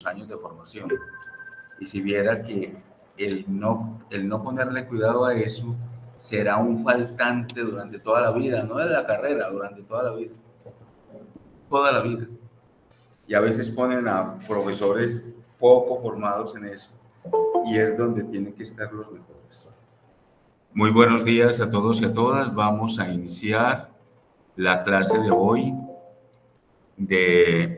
años de formación. Y si viera que el no ponerle cuidado a eso será un faltante durante toda la vida, no de la carrera, durante toda la vida. Toda la vida. Y a veces ponen a profesores poco formados en eso. Y es donde tienen que estar los mejores. Muy buenos días a todos y a todas. Vamos a iniciar la clase de hoy de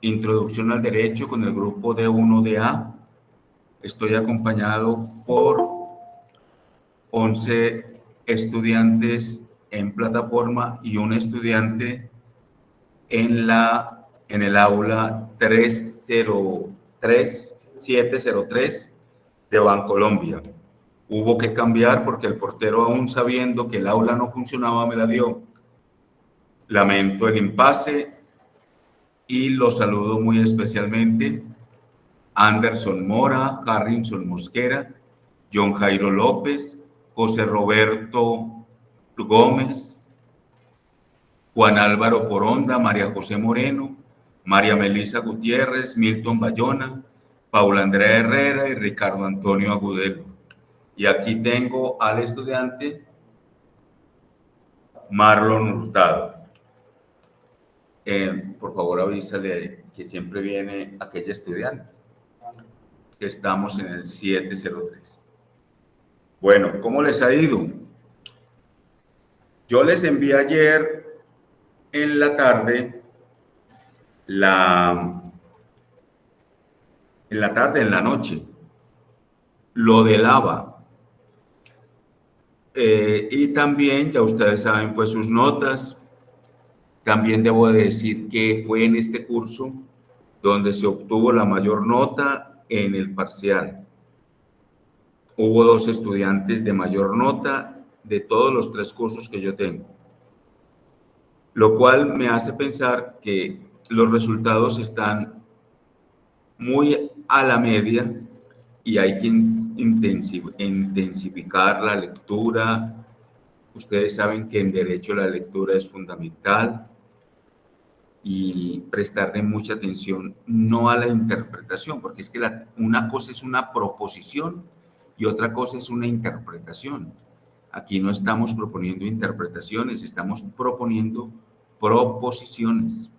Introducción al Derecho con el grupo D1DA. Estoy acompañado por 11 estudiantes en plataforma y un estudiante en el aula 703 de Bancolombia. Hubo que cambiar porque el portero, aún sabiendo que el aula no funcionaba, me la dio. Lamento el impasse y los saludo muy especialmente Anderson Mora, Harrison Mosquera, John Jairo López, José Roberto Gómez, Juan Álvaro Poronda, María José Moreno, María Melisa Gutiérrez, Milton Bayona, Paula Andrea Herrera y Ricardo Antonio Agudelo. Y aquí tengo al estudiante Marlon Hurtado. Por favor, avísale que siempre viene aquella estudiante. Estamos en el 703. Bueno, ¿cómo les ha ido? Yo les envié ayer en la tarde, en la noche, lo del ABA. Y también, ya ustedes saben, pues sus notas. También debo de decir que fue en este curso donde se obtuvo la mayor nota en el parcial. Hubo 2 estudiantes de mayor nota de todos los 3 cursos que yo tengo, lo cual me hace pensar que los resultados están muy a la media y hay que intensificar la lectura. Ustedes saben que en Derecho la lectura es fundamental y prestarle mucha atención, no a la interpretación, porque es que una cosa es una proposición y otra cosa es una interpretación. Aquí no estamos proponiendo interpretaciones, estamos proponiendo proposiciones.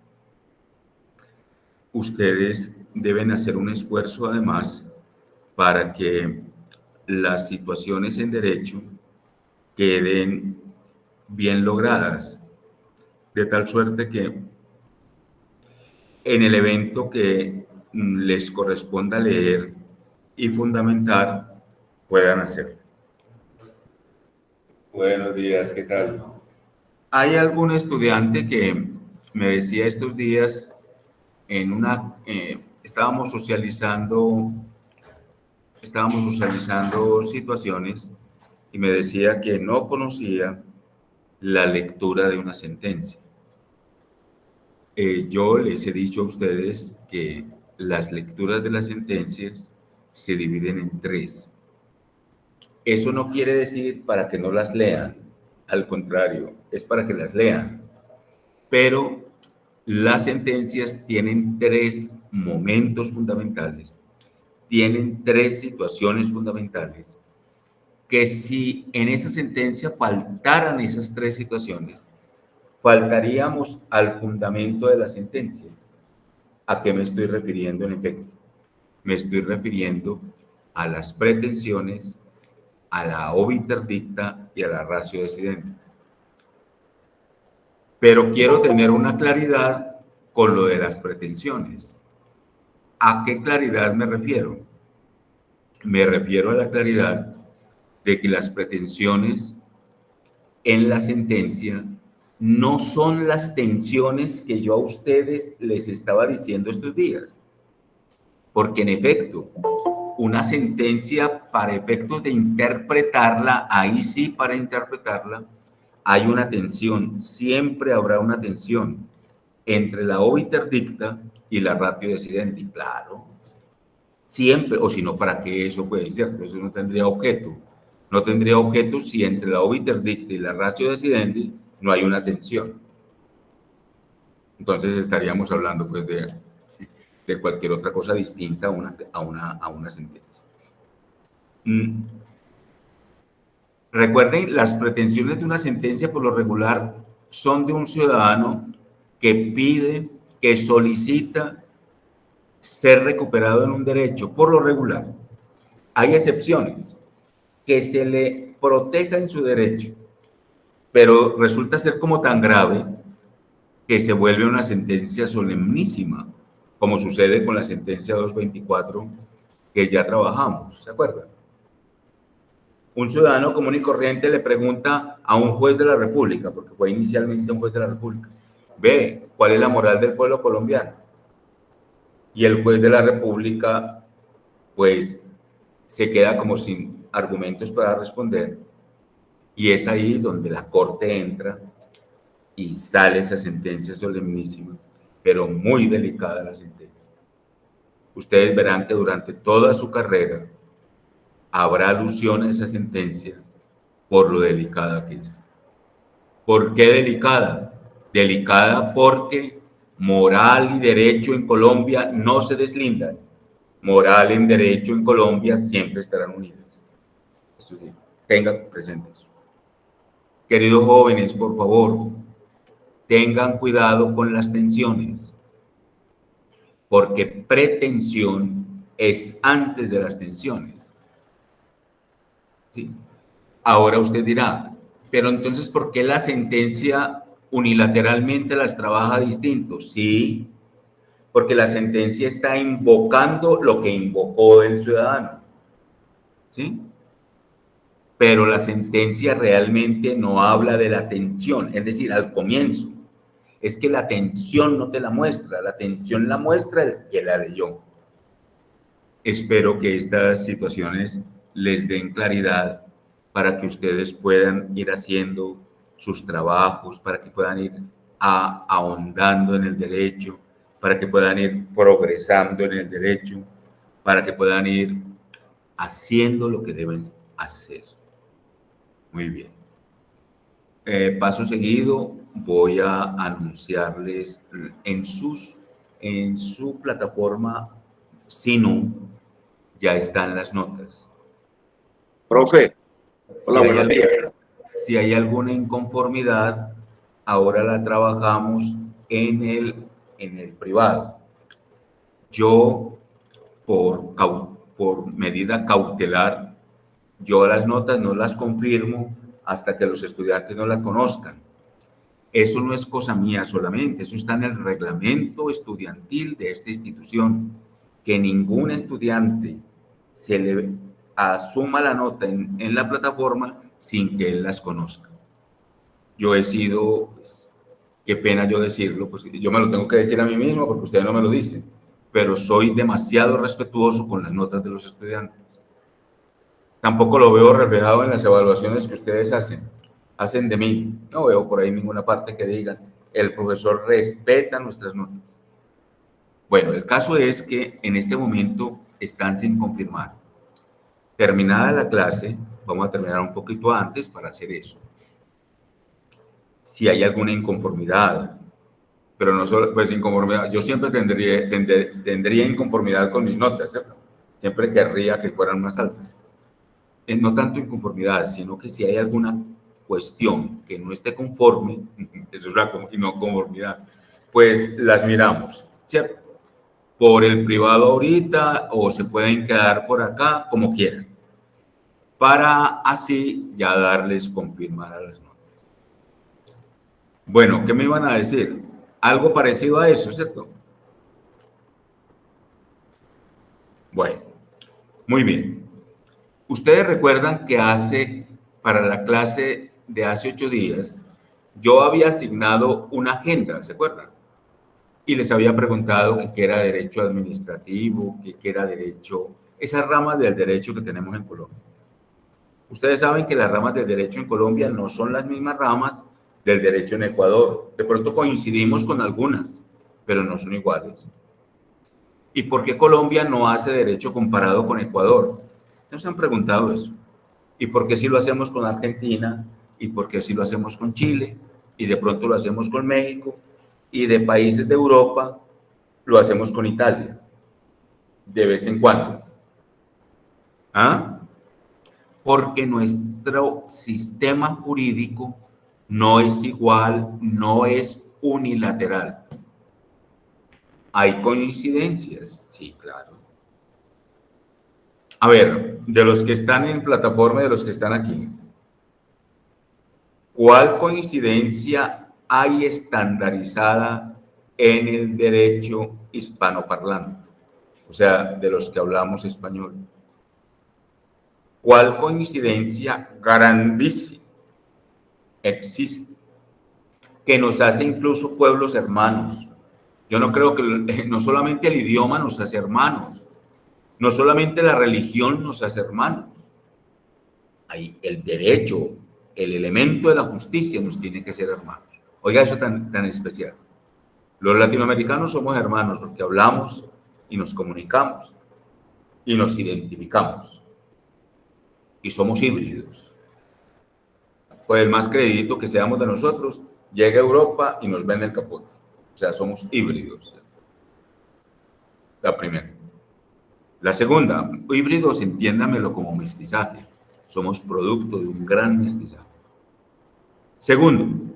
Ustedes deben hacer un esfuerzo, además, para que las situaciones en derecho queden bien logradas, de tal suerte que en el evento que les corresponda leer y fundamentar, puedan hacerlo. Buenos días, ¿qué tal? Hay algún estudiante que me decía estos días, estábamos socializando situaciones y me decía que no conocía la lectura de una sentencia. Yo les he dicho a ustedes que las lecturas de las sentencias se dividen en 3. Eso no quiere decir para que no las lean, al contrario, es para que las lean. Pero las sentencias tienen 3 momentos fundamentales, tienen 3 situaciones fundamentales, que si en esa sentencia faltaran esas 3 situaciones, faltaríamos al fundamento de la sentencia. ¿A qué me estoy refiriendo en efecto? Me estoy refiriendo a las pretensiones, a la obiter dicta y a la ratio decidente. Pero quiero tener una claridad con lo de las pretensiones. ¿A qué claridad me refiero? Me refiero a la claridad de que las pretensiones en la sentencia no son las tensiones que yo a ustedes les estaba diciendo estos días. Porque en efecto, una sentencia para efectos de interpretarla, ahí sí para interpretarla, hay una tensión, siempre habrá una tensión entre la obiter dicta y la ratio decidente, claro. Siempre, o si no, ¿para qué eso puede ser? ¿Cierto? Eso no tendría objeto. No tendría objeto si entre la obiter dicta y la ratio decidente no hay una tensión. Entonces estaríamos hablando pues de cualquier otra cosa distinta a una sentencia. Recuerden, las pretensiones de una sentencia por lo regular son de un ciudadano que pide, que solicita ser recuperado en un derecho, por lo regular. Hay excepciones, que se le proteja en su derecho, pero resulta ser como tan grave que se vuelve una sentencia solemnísima, como sucede con la sentencia 224 que ya trabajamos, ¿se acuerdan? Un ciudadano común y corriente le pregunta a un juez de la República, porque fue inicialmente un juez de la República, ve, ¿cuál es la moral del pueblo colombiano? Y el juez de la República, pues, se queda como sin argumentos para responder, y es ahí donde la Corte entra y sale esa sentencia solemnísima, pero muy delicada la sentencia. Ustedes verán que durante toda su carrera habrá alusión a esa sentencia por lo delicada que es. ¿Por qué delicada? Delicada porque moral y derecho en Colombia no se deslindan. Moral y derecho en Colombia siempre estarán unidos. Eso sí, tengan presente eso. Queridos jóvenes, por favor, tengan cuidado con las tensiones, porque pretensión es antes de las tensiones. ¿Sí? Ahora usted dirá, pero entonces, ¿por qué la sentencia unilateralmente las trabaja distinto? Sí, porque la sentencia está invocando lo que invocó el ciudadano. ¿Sí? Pero la sentencia realmente no habla de la tensión, es decir, al comienzo. Es que la tensión no te la muestra, la tensión la muestra el que la leyó. Espero que estas situaciones les den claridad para que ustedes puedan ir haciendo sus trabajos, para que puedan ir ahondando en el derecho, para que puedan ir progresando en el derecho, para que puedan ir haciendo lo que deben hacer. Muy bien. Paso seguido, voy a anunciarles en su plataforma Sino, ya están las notas. Profe, hola, buenos días. Si hay alguna inconformidad, ahora la trabajamos en el privado. Yo, por medida cautelar, yo las notas no las confirmo hasta que los estudiantes no las conozcan. Eso no es cosa mía solamente, eso está en el reglamento estudiantil de esta institución, que ningún estudiante se le asuma la nota en la plataforma sin que él las conozca. Yo he sido, pues, qué pena yo decirlo, pues yo me lo tengo que decir a mí mismo porque ustedes no me lo dicen, pero soy demasiado respetuoso con las notas de los estudiantes. Tampoco lo veo reflejado en las evaluaciones que ustedes hacen de mí. No veo por ahí ninguna parte que digan, el profesor respeta nuestras notas. Bueno, el caso es que en este momento están sin confirmar. Terminada la clase, vamos a terminar un poquito antes para hacer eso. Si hay alguna inconformidad, pero no solo, pues inconformidad, yo siempre tendría inconformidad con mis notas, ¿cierto? Siempre querría que fueran más altas. No tanto inconformidad, sino que si hay alguna cuestión que no esté conforme, eso es la no conformidad, pues las miramos, ¿cierto? Por el privado ahorita o se pueden quedar por acá, como quieran, para así ya darles confirmar a las notas. Bueno, ¿qué me iban a decir? Algo parecido a eso, ¿cierto? Bueno, muy bien. Ustedes recuerdan que para la clase de hace 8 días, yo había asignado una agenda, ¿se acuerdan? Y les había preguntado qué era derecho administrativo, qué era derecho, esas ramas del derecho que tenemos en Colombia. Ustedes saben que las ramas del derecho en Colombia no son las mismas ramas del derecho en Ecuador. De pronto coincidimos con algunas, pero no son iguales. ¿Y por qué Colombia no hace derecho comparado con Ecuador? ¿Nos han preguntado eso? ¿Y por qué si lo hacemos con Argentina? ¿Y por qué si lo hacemos con Chile? Y de pronto lo hacemos con México. Y de países de Europa lo hacemos con Italia, de vez en cuando. ¿Ah? Porque nuestro sistema jurídico no es igual, no es unilateral. ¿Hay coincidencias? Sí, claro. A ver, de los que están en plataforma, de los que están aquí, ¿cuál coincidencia hay estandarizada en el derecho hispanoparlante? O sea, de los que hablamos español. ¿Cuál coincidencia grandísima existe que nos hace incluso pueblos hermanos? Yo no creo que no solamente el idioma nos hace hermanos, no solamente la religión nos hace hermanos. Hay el derecho, el elemento de la justicia nos tiene que ser hermanos. Oiga, eso tan especial. Los latinoamericanos somos hermanos porque hablamos y nos comunicamos y nos identificamos. Y somos híbridos. Pues el más creidito que seamos de nosotros, llega a Europa y nos vende el capote. O sea, somos híbridos. La primera. La segunda, híbridos, entiéndamelo como mestizaje. Somos producto de un gran mestizaje. Segundo,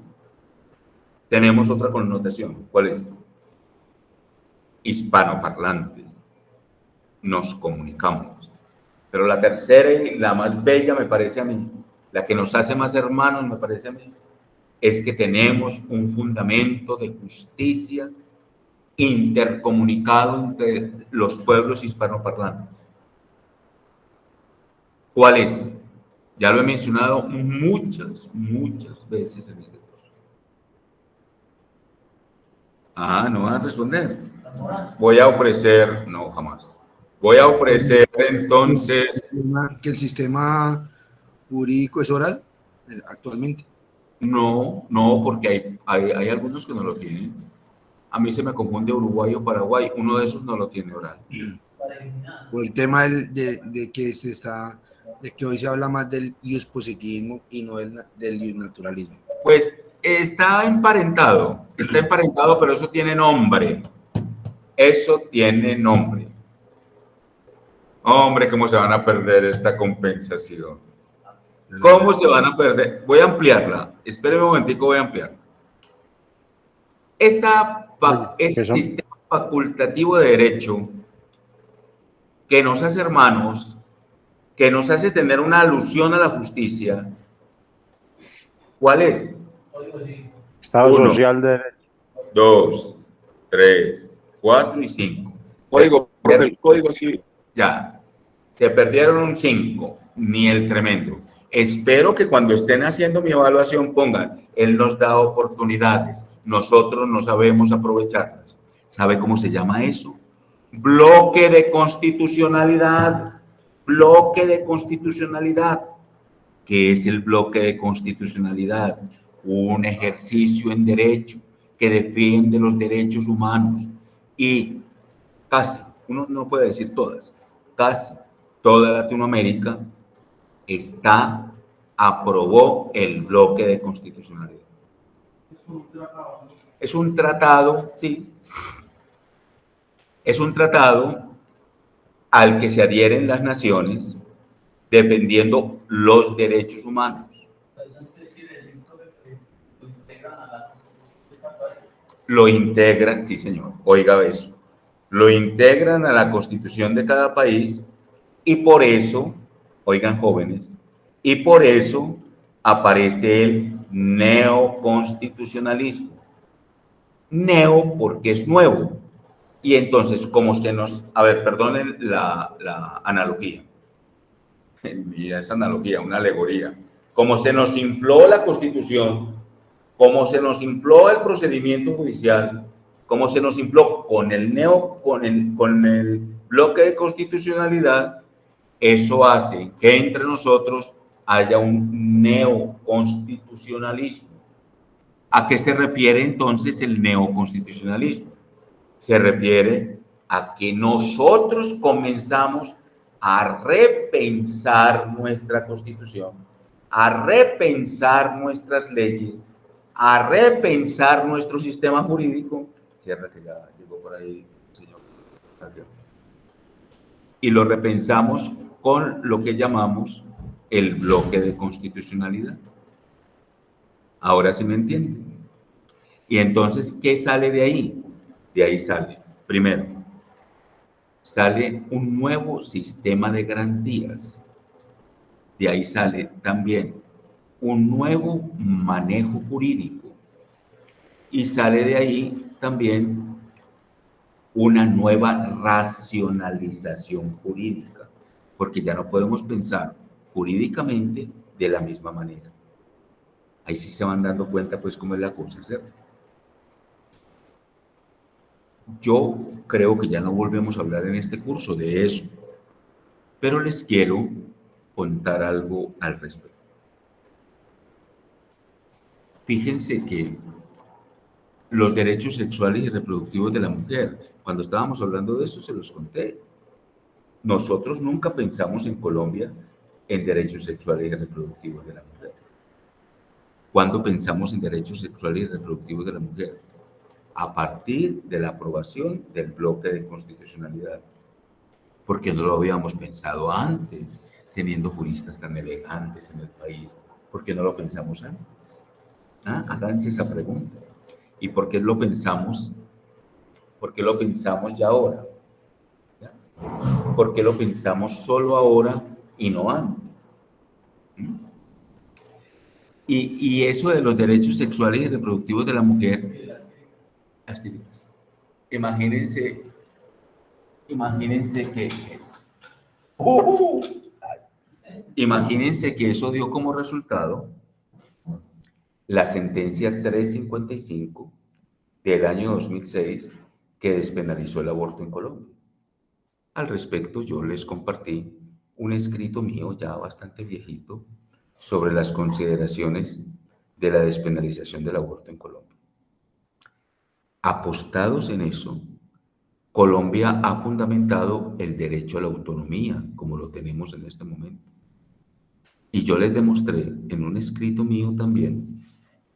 tenemos otra connotación. ¿Cuál es? Hispanoparlantes. Nos comunicamos. Pero la tercera y la más bella me parece a mí, la que nos hace más hermanos me parece a mí, es que tenemos un fundamento de justicia intercomunicado entre los pueblos hispanoparlantes. ¿Cuál es? Ya lo he mencionado muchas veces en este curso. Ah, no van a responder. Voy a ofrecer, no, jamás. Voy a ofrecer entonces... ¿Que el sistema jurídico es oral actualmente? No, porque hay algunos que no lo tienen. A mí se me confunde Uruguay o Paraguay. Uno de esos no lo tiene oral. O el tema de que se está, de que hoy se habla más del iuspositivismo y no del iusnaturalismo. Pues está emparentado, pero eso tiene nombre. Eso tiene nombre. Hombre, ¿cómo se van a perder esta compensación? ¿Cómo se van a perder? Voy a ampliarla. Espere un momentico, voy a ampliarla. Ese sistema facultativo de derecho que nos hace hermanos, que nos hace tener una alusión a la justicia, ¿cuál es? Estado 1, social de derecho. 2, 3, 4 y 5. Código, el código civil. Ya, se perdieron un 5, ni el tremendo. Espero que cuando estén haciendo mi evaluación pongan, él nos da oportunidades, nosotros no sabemos aprovecharlas. ¿Sabe cómo se llama eso? Bloque de constitucionalidad. Bloque de constitucionalidad. ¿Qué es el bloque de constitucionalidad? Un ejercicio en derecho que defiende los derechos humanos y casi, uno no puede decir todas, casi toda Latinoamérica aprobó el bloque de constitucionalidad. Es un tratado, sí. Es un tratado al que se adhieren las naciones defendiendo los derechos humanos. Lo integran, sí señor, oiga eso, lo integran a la constitución de cada país y por eso, oigan jóvenes, y por eso aparece el neoconstitucionalismo. Neo porque es nuevo. Y entonces, como se nos... A ver, perdonen la analogía. Mira esa analogía, una alegoría. Como se nos infló la Constitución, como se nos infló el procedimiento judicial, como se nos infló con el bloque de constitucionalidad, eso hace que entre nosotros haya un neoconstitucionalismo. ¿A qué se refiere entonces el neoconstitucionalismo? Se refiere a que nosotros comenzamos a repensar nuestra Constitución, a repensar nuestras leyes, a repensar nuestro sistema jurídico. Cierra que ya llegó por ahí Y lo repensamos con lo que llamamos el bloque de constitucionalidad. Ahora sí me entienden. Y entonces, ¿qué sale de ahí? De ahí sale, primero, sale un nuevo sistema de garantías. De ahí sale también un nuevo manejo jurídico. Y sale de ahí también una nueva racionalización jurídica, porque ya no podemos pensar jurídicamente de la misma manera. Ahí sí se van dando cuenta, pues, cómo es la cosa, ¿cierto? Yo creo que ya no volvemos a hablar en este curso de eso, pero les quiero contar algo al respecto. Fíjense que los derechos sexuales y reproductivos de la mujer, cuando estábamos hablando de eso, se los conté. Nosotros nunca pensamos en Colombia en derechos sexuales y reproductivos de la mujer. ¿Cuándo pensamos en derechos sexuales y reproductivos de la mujer? A partir de la aprobación del bloque de constitucionalidad. Porque no lo habíamos pensado antes, teniendo juristas tan elegantes en el país. ¿Por qué no lo pensamos antes? Háganse esa pregunta. ¿Y por qué lo pensamos? ¿Por qué lo pensamos ya ahora? ¿Ya? ¿Por qué lo pensamos solo ahora y no antes? Y eso de los derechos sexuales y reproductivos de la mujer, las tiritas. Imagínense que es. Imagínense que eso dio como resultado la sentencia 355 del año 2006 que despenalizó el aborto en Colombia. Al respecto, yo les compartí un escrito mío ya bastante viejito sobre las consideraciones de la despenalización del aborto en Colombia. Apostados en eso, Colombia ha fundamentado el derecho a la autonomía, como lo tenemos en este momento. Y yo les demostré en un escrito mío también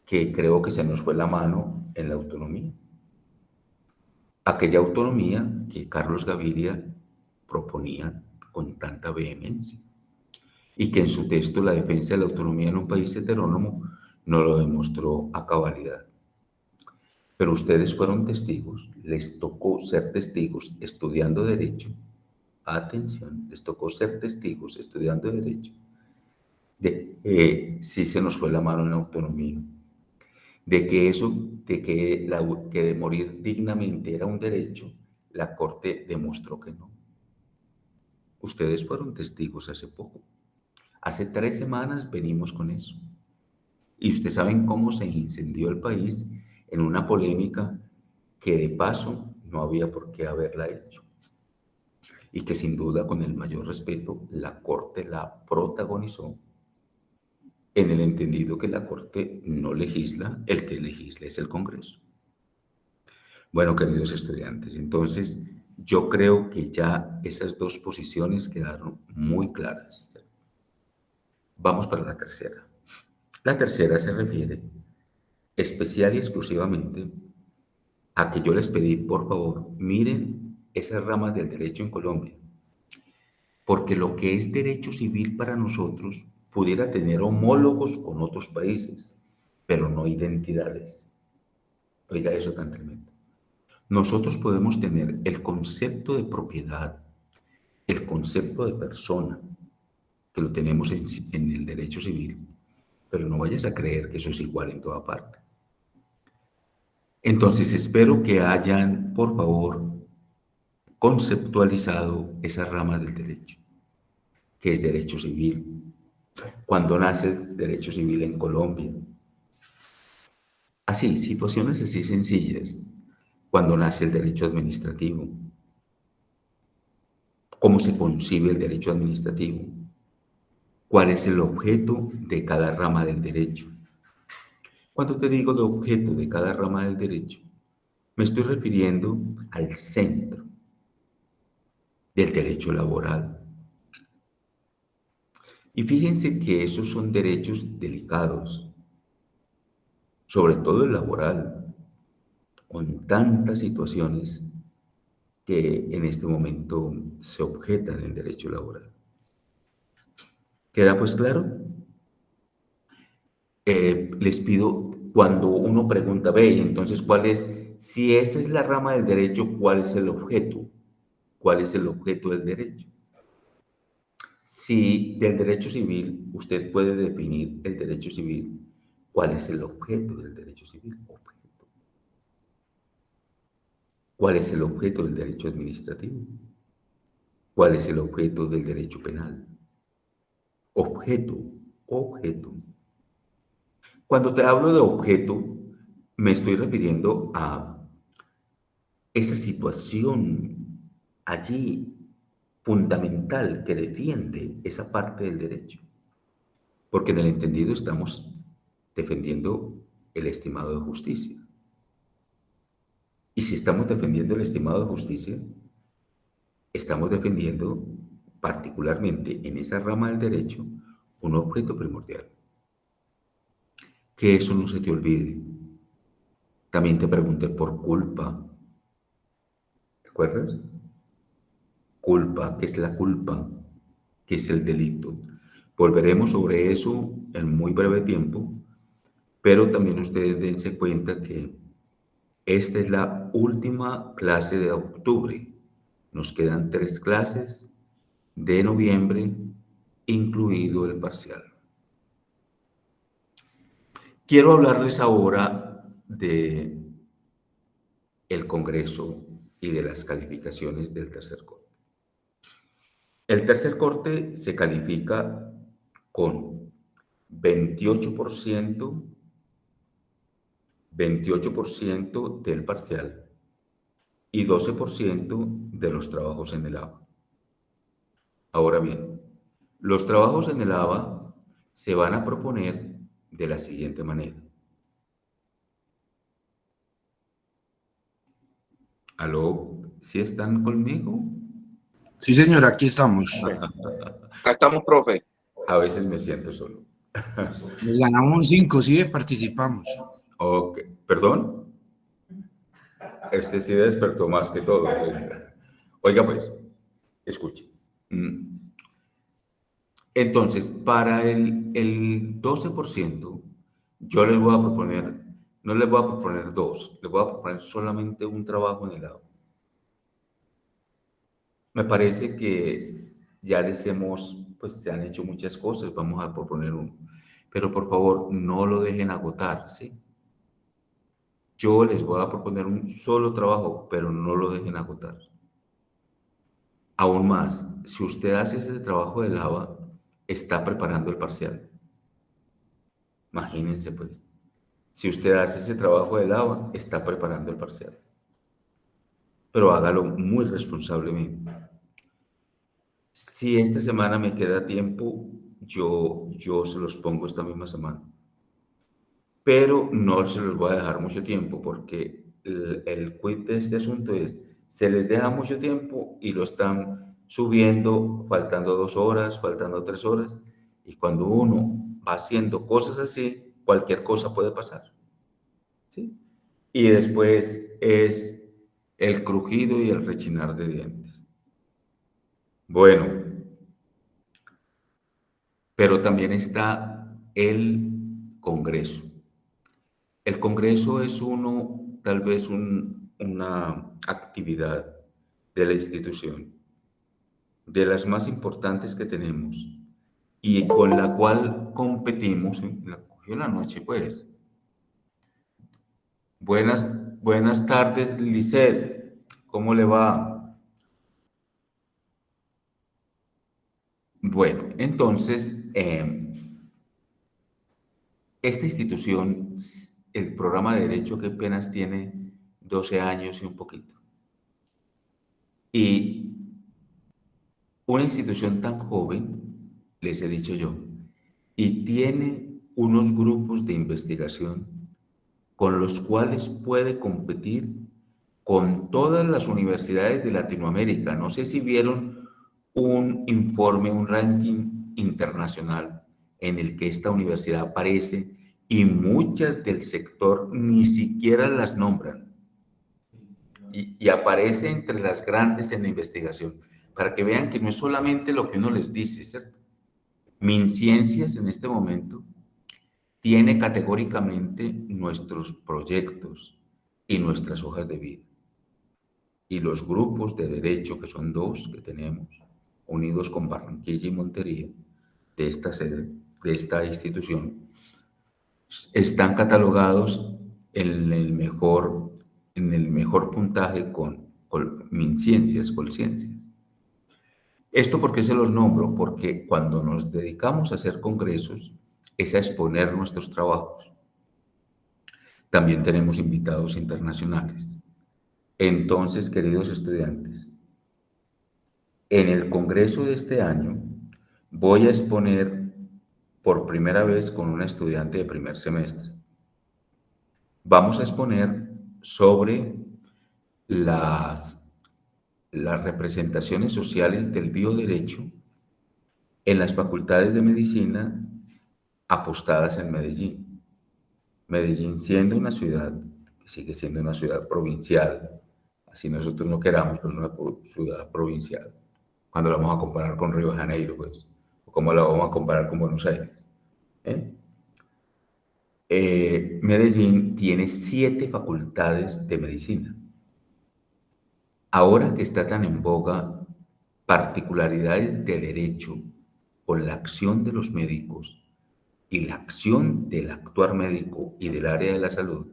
que creo que se nos fue la mano en la autonomía. Aquella autonomía que Carlos Gaviria proponía con tanta vehemencia y que en su texto La defensa de la autonomía en un país heterónomo no lo demostró a cabalidad. Pero ustedes fueron testigos, les tocó ser testigos estudiando Derecho. Atención, les tocó ser testigos estudiando Derecho de que sí se nos fue la mano en la autonomía, de que eso, que de morir dignamente era un derecho, la Corte demostró que no. Ustedes fueron testigos hace poco. Hace 3 semanas venimos con eso. Y ustedes saben cómo se incendió el país en una polémica que de paso no había por qué haberla hecho. Y que sin duda, con el mayor respeto, la Corte la protagonizó en el entendido que la Corte no legisla, el que legisla es el Congreso. Bueno, queridos estudiantes, entonces yo creo que ya esas dos posiciones quedaron muy claras. Vamos para la tercera. La tercera se refiere especial y exclusivamente a que yo les pedí, por favor, miren esas ramas del derecho en Colombia, porque lo que es derecho civil para nosotros pudiera tener homólogos con otros países, pero no identidades. Oiga eso tan tremendo. Nosotros podemos tener el concepto de propiedad, el concepto de persona, que lo tenemos en el derecho civil, pero no vayas a creer que eso es igual en toda parte. Entonces espero que hayan, por favor, conceptualizado esas ramas del derecho, que es derecho civil. Cuando nace el derecho civil en Colombia. Así, situaciones así sencillas. Cuando nace el derecho administrativo. ¿Cómo se concibe el derecho administrativo? ¿Cuál es el objeto de cada rama del derecho? Cuando te digo de objeto de cada rama del derecho, me estoy refiriendo al centro del derecho laboral. Y fíjense que esos son derechos delicados, sobre todo el laboral, con tantas situaciones que en este momento se objetan en el derecho laboral. ¿Queda pues claro? Les pido, cuando uno pregunta, ve, entonces, ¿cuál es? Si esa es la rama del derecho, ¿cuál es el objeto? ¿Cuál es el objeto del derecho? Si del derecho civil, usted puede definir el derecho civil, ¿cuál es el objeto del derecho civil? Objeto. ¿Cuál es el objeto del derecho administrativo? ¿Cuál es el objeto del derecho penal? Objeto, objeto. Cuando te hablo de objeto, me estoy refiriendo a esa situación allí fundamental que defiende esa parte del derecho. Porque en el entendido estamos defendiendo el estimado de justicia. Y si estamos defendiendo el estimado de justicia, estamos defendiendo particularmente en esa rama del derecho un objeto primordial. Que eso no se te olvide. También te pregunté por culpa. ¿Te acuerdas? Culpa, ¿qué es la culpa? ¿Qué es el delito? Volveremos sobre eso en muy breve tiempo, pero también ustedes dense cuenta que esta es la última clase de octubre. Nos quedan 3 clases de noviembre, incluido el parcial. Quiero hablarles ahora de el Congreso y de las calificaciones del tercer corte. El tercer corte se califica con 28% del parcial y 12% de los trabajos en el ABA. Ahora bien, los trabajos en el ABA se van a proponer de la siguiente manera. ¿Aló? ¿Sí están conmigo? Sí, señor, aquí estamos. Acá estamos, profe. A veces me siento solo. Nos ganamos un 5, sí, participamos. Ok, ¿perdón? Este sí despertó más que todo. Oiga pues, escuche. Entonces, para el 12%, yo les voy a proponer, no les voy a proponer 2, les voy a proponer solamente un trabajo en el lado. Me parece que ya les hemos, pues se han hecho muchas cosas, vamos a proponer uno. Pero por favor, no lo dejen agotar, ¿sí? Yo les voy a proponer un solo trabajo, pero no lo dejen agotar. Aún más, si usted hace ese trabajo de lava, está preparando el parcial. Imagínense, pues. Si usted hace ese trabajo de lava, está preparando el parcial. Pero hágalo muy responsablemente. Si esta semana me queda tiempo, yo se los pongo esta misma semana. Pero no se los voy a dejar mucho tiempo porque el quid de este asunto es, se les deja mucho tiempo y lo están subiendo, faltando 2 horas, faltando 3 horas, y cuando uno va haciendo cosas así, cualquier cosa puede pasar, ¿sí? Y después es el crujido y el rechinar de dientes. Bueno, pero también está el Congreso. El Congreso es tal vez una actividad de la institución, de las más importantes que tenemos y con la cual competimos. La cogió la noche, pues. Buenas tardes, Lisset. ¿Cómo le va? Bueno, entonces, esta institución, el programa de Derecho, que apenas tiene 12 años y un poquito. Y una institución tan joven, les he dicho yo, y tiene unos grupos de investigación con los cuales puede competir con todas las universidades de Latinoamérica. No sé si vieron un informe, un ranking internacional en el que esta universidad aparece y muchas del sector ni siquiera las nombran. y aparece entre las grandes en la investigación, para que vean que no es solamente lo que uno les dice, ¿cierto? MinCiencias en este momento tiene categóricamente nuestros proyectos y nuestras hojas de vida. Y los grupos de derecho, que son 2 que tenemos, unidos con Barranquilla y Montería, de esta sede, de esta institución, están catalogados en el mejor puntaje con MinCiencias, Colciencias. ¿Esto por qué se los nombro? Porque cuando nos dedicamos a hacer congresos es a exponer nuestros trabajos. También tenemos invitados internacionales. Entonces, queridos estudiantes, en el congreso de este año voy a exponer por primera vez con una estudiante de primer semestre. Vamos a exponer sobre las representaciones sociales del bioderecho en las facultades de medicina apostadas en Medellín. Medellín siendo una ciudad, que sigue siendo una ciudad provincial, así nosotros no queramos, pero una ciudad provincial. Cuando la vamos a comparar con Río de Janeiro, pues, o cómo la vamos a comparar con Buenos Aires. Medellín tiene 7 facultades de medicina. Ahora que está tan en boga particularidades de derecho con la acción de los médicos y la acción del actuar médico y del área de la salud,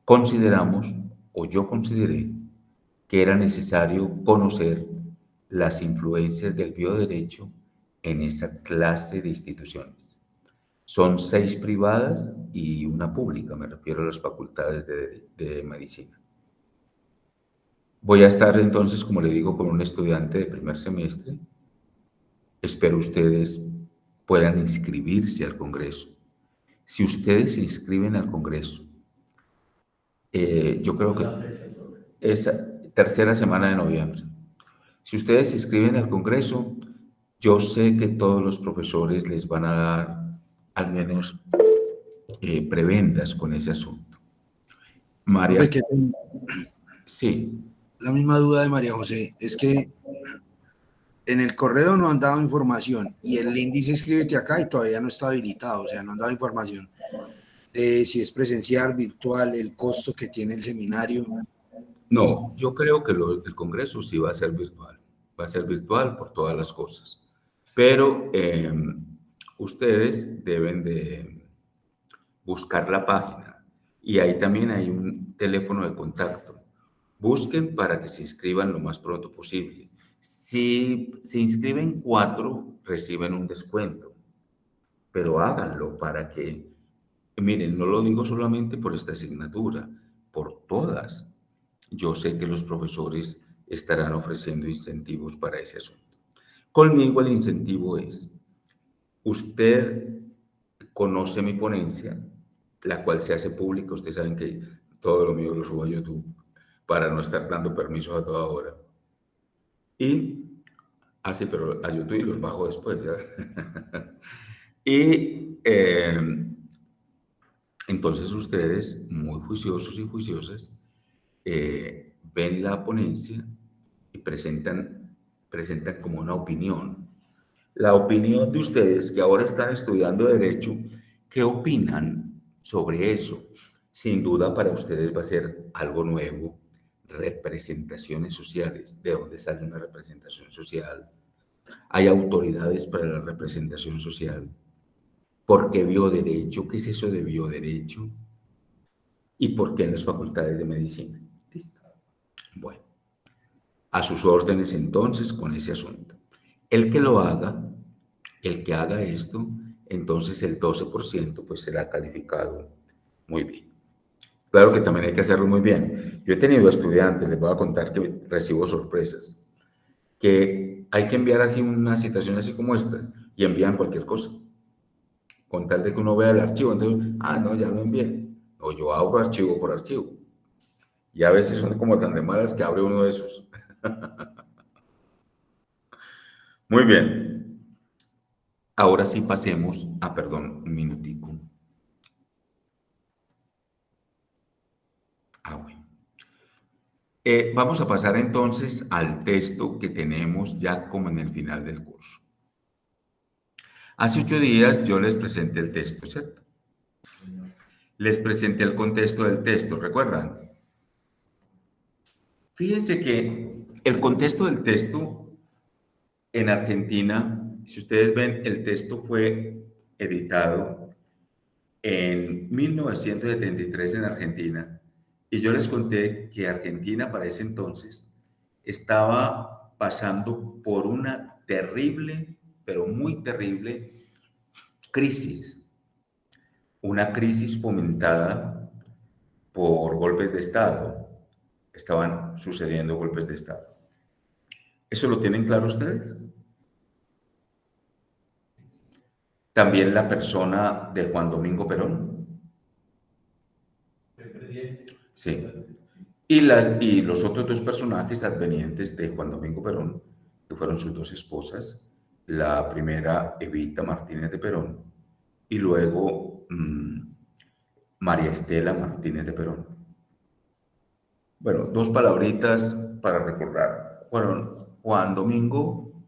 consideramos, o yo consideré, que era necesario conocer las influencias del bioderecho en esa clase de instituciones. Son 6 privadas y una pública, me refiero a las facultades de medicina. Voy a estar entonces, como le digo, con un estudiante de primer semestre. Espero ustedes puedan inscribirse al Congreso. Si ustedes se inscriben al Congreso, yo creo que es tercera semana de noviembre. Si ustedes se inscriben al Congreso, yo sé que todos los profesores les van a dar al menos prebendas con ese asunto. María, sí. La misma duda de María José, es que en el correo no han dado información y el link dice inscríbete acá y todavía no está habilitado, o sea, no han dado información de si es presencial, virtual, el costo que tiene el seminario. No, yo creo que el Congreso sí va a ser virtual. Va a ser virtual por todas las cosas. Pero ustedes deben de buscar la página y ahí también hay un teléfono de contacto. Busquen para que se inscriban lo más pronto posible. Si se inscriben 4, reciben un descuento, pero háganlo para que, miren, no lo digo solamente por esta asignatura, por todas. Yo sé que los profesores estarán ofreciendo incentivos para ese asunto. Conmigo el incentivo es, usted conoce mi ponencia, la cual se hace pública. Ustedes saben que todo lo mío lo subo a YouTube para no estar dando permisos a toda hora. Y, sí, pero a YouTube y los bajo después, ¿ya? Y entonces ustedes, muy juiciosos y juiciosas, ven la ponencia y presentan como una opinión. La opinión de ustedes que ahora están estudiando Derecho, ¿qué opinan sobre eso? Sin duda para ustedes va a ser algo nuevo. Representaciones sociales. ¿De dónde sale una representación social? Hay autoridades para la representación social. ¿Por qué bioderecho? ¿Qué es eso de bioderecho? ¿Y por qué en las facultades de medicina? ¿Listo? Bueno, a sus órdenes entonces con ese asunto. El que lo haga, el que haga esto, entonces el 12% pues será calificado muy bien. Claro que también hay que hacerlo muy bien. Yo he tenido estudiantes, les voy a contar que recibo sorpresas, que hay que enviar así una situación así como esta y envían cualquier cosa. Con tal de que uno vea el archivo, entonces, no, ya lo envié. O yo abro archivo por archivo. Y a veces son como tan de malas que abre uno de esos. Muy bien. Ahora sí pasemos a, perdón, un minutico. Bueno. Vamos a pasar entonces al texto que tenemos ya como en el final del curso. Hace 8 días yo les presenté el texto, ¿cierto? Les presenté el contexto del texto, ¿recuerdan? Fíjense que el contexto del texto en Argentina, si ustedes ven, el texto fue editado en 1973 en Argentina, y yo les conté que Argentina para ese entonces estaba pasando por una terrible, pero muy terrible crisis, una crisis fomentada por golpes de Estado. Estaban sucediendo golpes de Estado. ¿Eso lo tienen claro ustedes? También la persona de Juan Domingo Perón. El presidente. Sí. Y los otros dos personajes advenientes de Juan Domingo Perón, que fueron sus dos esposas, la primera Evita Martínez de Perón y luego María Estela Martínez de Perón. Bueno, dos palabritas para recordar. Fueron Juan Domingo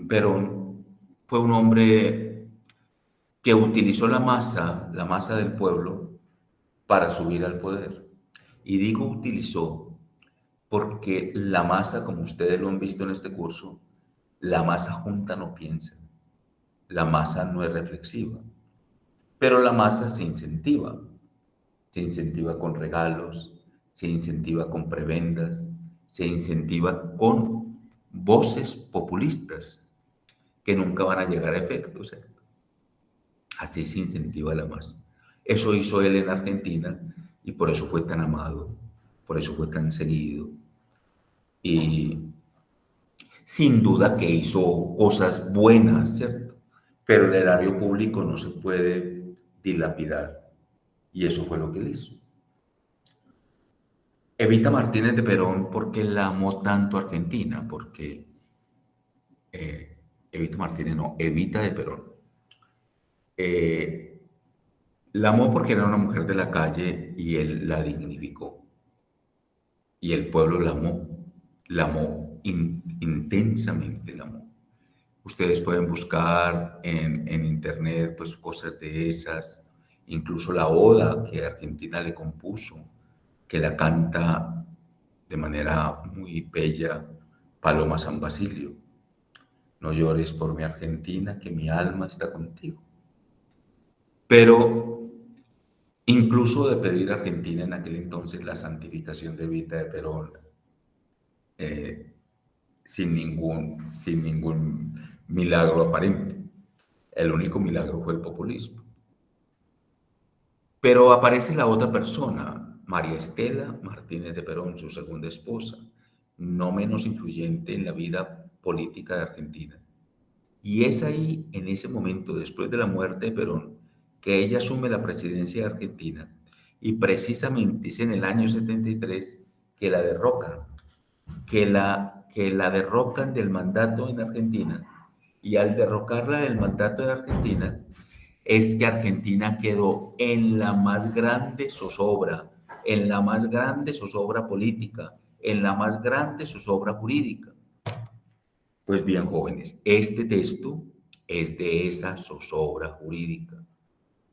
Perón, fue un hombre que utilizó la masa del pueblo, para subir al poder. Y digo utilizó porque la masa, como ustedes lo han visto en este curso, la masa junta no piensa, la masa no es reflexiva, pero la masa se incentiva con regalos, se incentiva con prebendas, se incentiva con voces populistas que nunca van a llegar a efecto, ¿cierto? Así se incentiva la masa. Eso hizo él en Argentina y por eso fue tan amado, por eso fue tan seguido. Y sin duda que hizo cosas buenas, ¿cierto? Pero el erario público no se puede dilapidar. Y eso fue lo que él hizo. Evita Martínez de Perón, ¿por qué la amó tanto Argentina? Porque Evita de Perón. La amó porque era una mujer de la calle y él la dignificó. Y el pueblo la amó intensamente, la amó. Ustedes pueden buscar en internet pues, cosas de esas, incluso la oda que Argentina le compuso, que la canta de manera muy bella Paloma San Basilio. No llores por mi Argentina, que mi alma está contigo. Pero incluso de pedir a Argentina en aquel entonces la santificación de Evita de Perón, sin ningún milagro aparente. El único milagro fue el populismo. Pero aparece la otra persona, María Estela Martínez de Perón, su segunda esposa, no menos influyente en la vida política de Argentina. Y es ahí, en ese momento, después de la muerte de Perón, que ella asume la presidencia de Argentina y precisamente es en el año 73 que la derrocan, que la derrocan del mandato en Argentina, y al derrocarla del mandato de Argentina es que Argentina quedó en la más grande zozobra, política, en la más grande zozobra jurídica. Pues bien, jóvenes, este texto es de esa zozobra jurídica,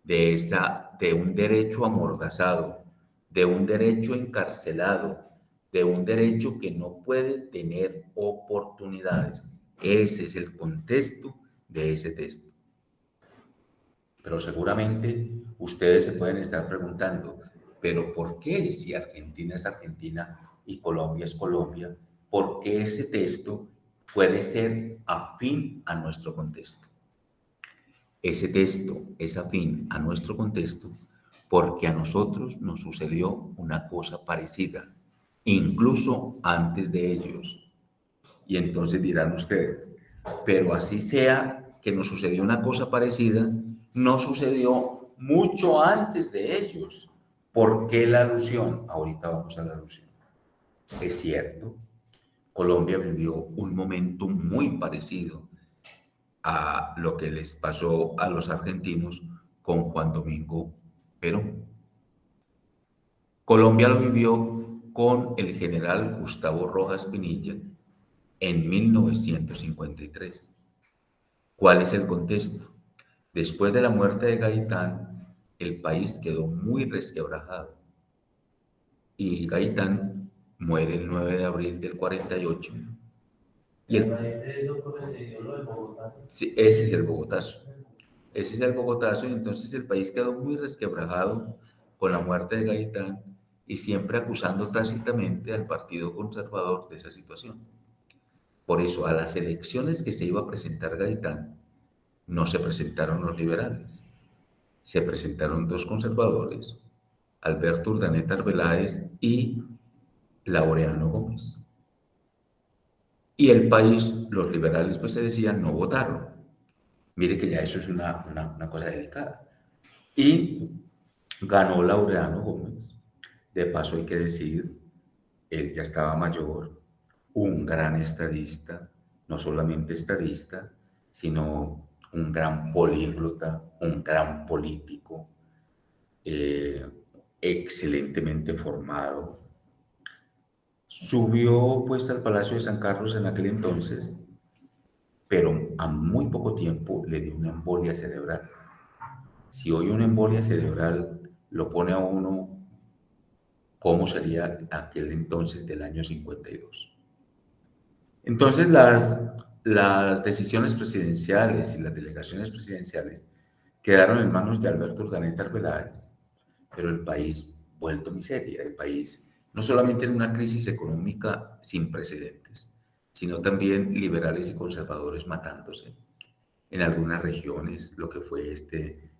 de un derecho amordazado, de un derecho encarcelado, de un derecho que no puede tener oportunidades. Ese es el contexto de ese texto. Pero seguramente ustedes se pueden estar preguntando, ¿pero por qué si Argentina es Argentina y Colombia es Colombia? ¿Por qué ese texto puede ser afín a nuestro contexto? Ese texto es afín a nuestro contexto porque a nosotros nos sucedió una cosa parecida, incluso antes de ellos. Y entonces dirán ustedes, pero así sea que nos sucedió una cosa parecida, no sucedió mucho antes de ellos. ¿Por qué la alusión? Ahorita vamos a la alusión. Es cierto, Colombia vivió un momento muy parecido a lo que les pasó a los argentinos con Juan Domingo Perón. Colombia lo vivió con el general Gustavo Rojas Pinilla en 1953. ¿Cuál es el contexto? Después de la muerte de Gaitán, el país quedó muy resquebrajado y Gaitán muere el 9 de abril del 48. Y sí, ese es el Bogotazo. Ese es el Bogotazo, y entonces el país quedó muy resquebrajado con la muerte de Gaitán y siempre acusando tácitamente al Partido Conservador de esa situación. Por eso, a las elecciones que se iba a presentar Gaitán, no se presentaron los liberales. Se presentaron dos conservadores, Alberto Urdaneta Arbeláez y Laureano Gómez. Y el país, los liberales pues se decían, no votaron. Mire que ya eso es una cosa delicada. Y ganó Laureano Gómez. De paso hay que decir, él ya estaba mayor, un gran estadista, no solamente estadista, sino un gran políglota, un gran político, excelentemente formado. Subió pues al Palacio de San Carlos en aquel entonces, pero a muy poco tiempo le dio una embolia cerebral. Si hoy una embolia cerebral lo pone a uno, ¿cómo sería aquel entonces del año 52? Entonces las decisiones presidenciales y las delegaciones presidenciales quedaron en manos de Alberto Urdaneta Arbeláez, pero el país vuelto miseria, el país no solamente en una crisis económica sin precedentes, sino también liberales y conservadores matándose. En algunas regiones, lo que fue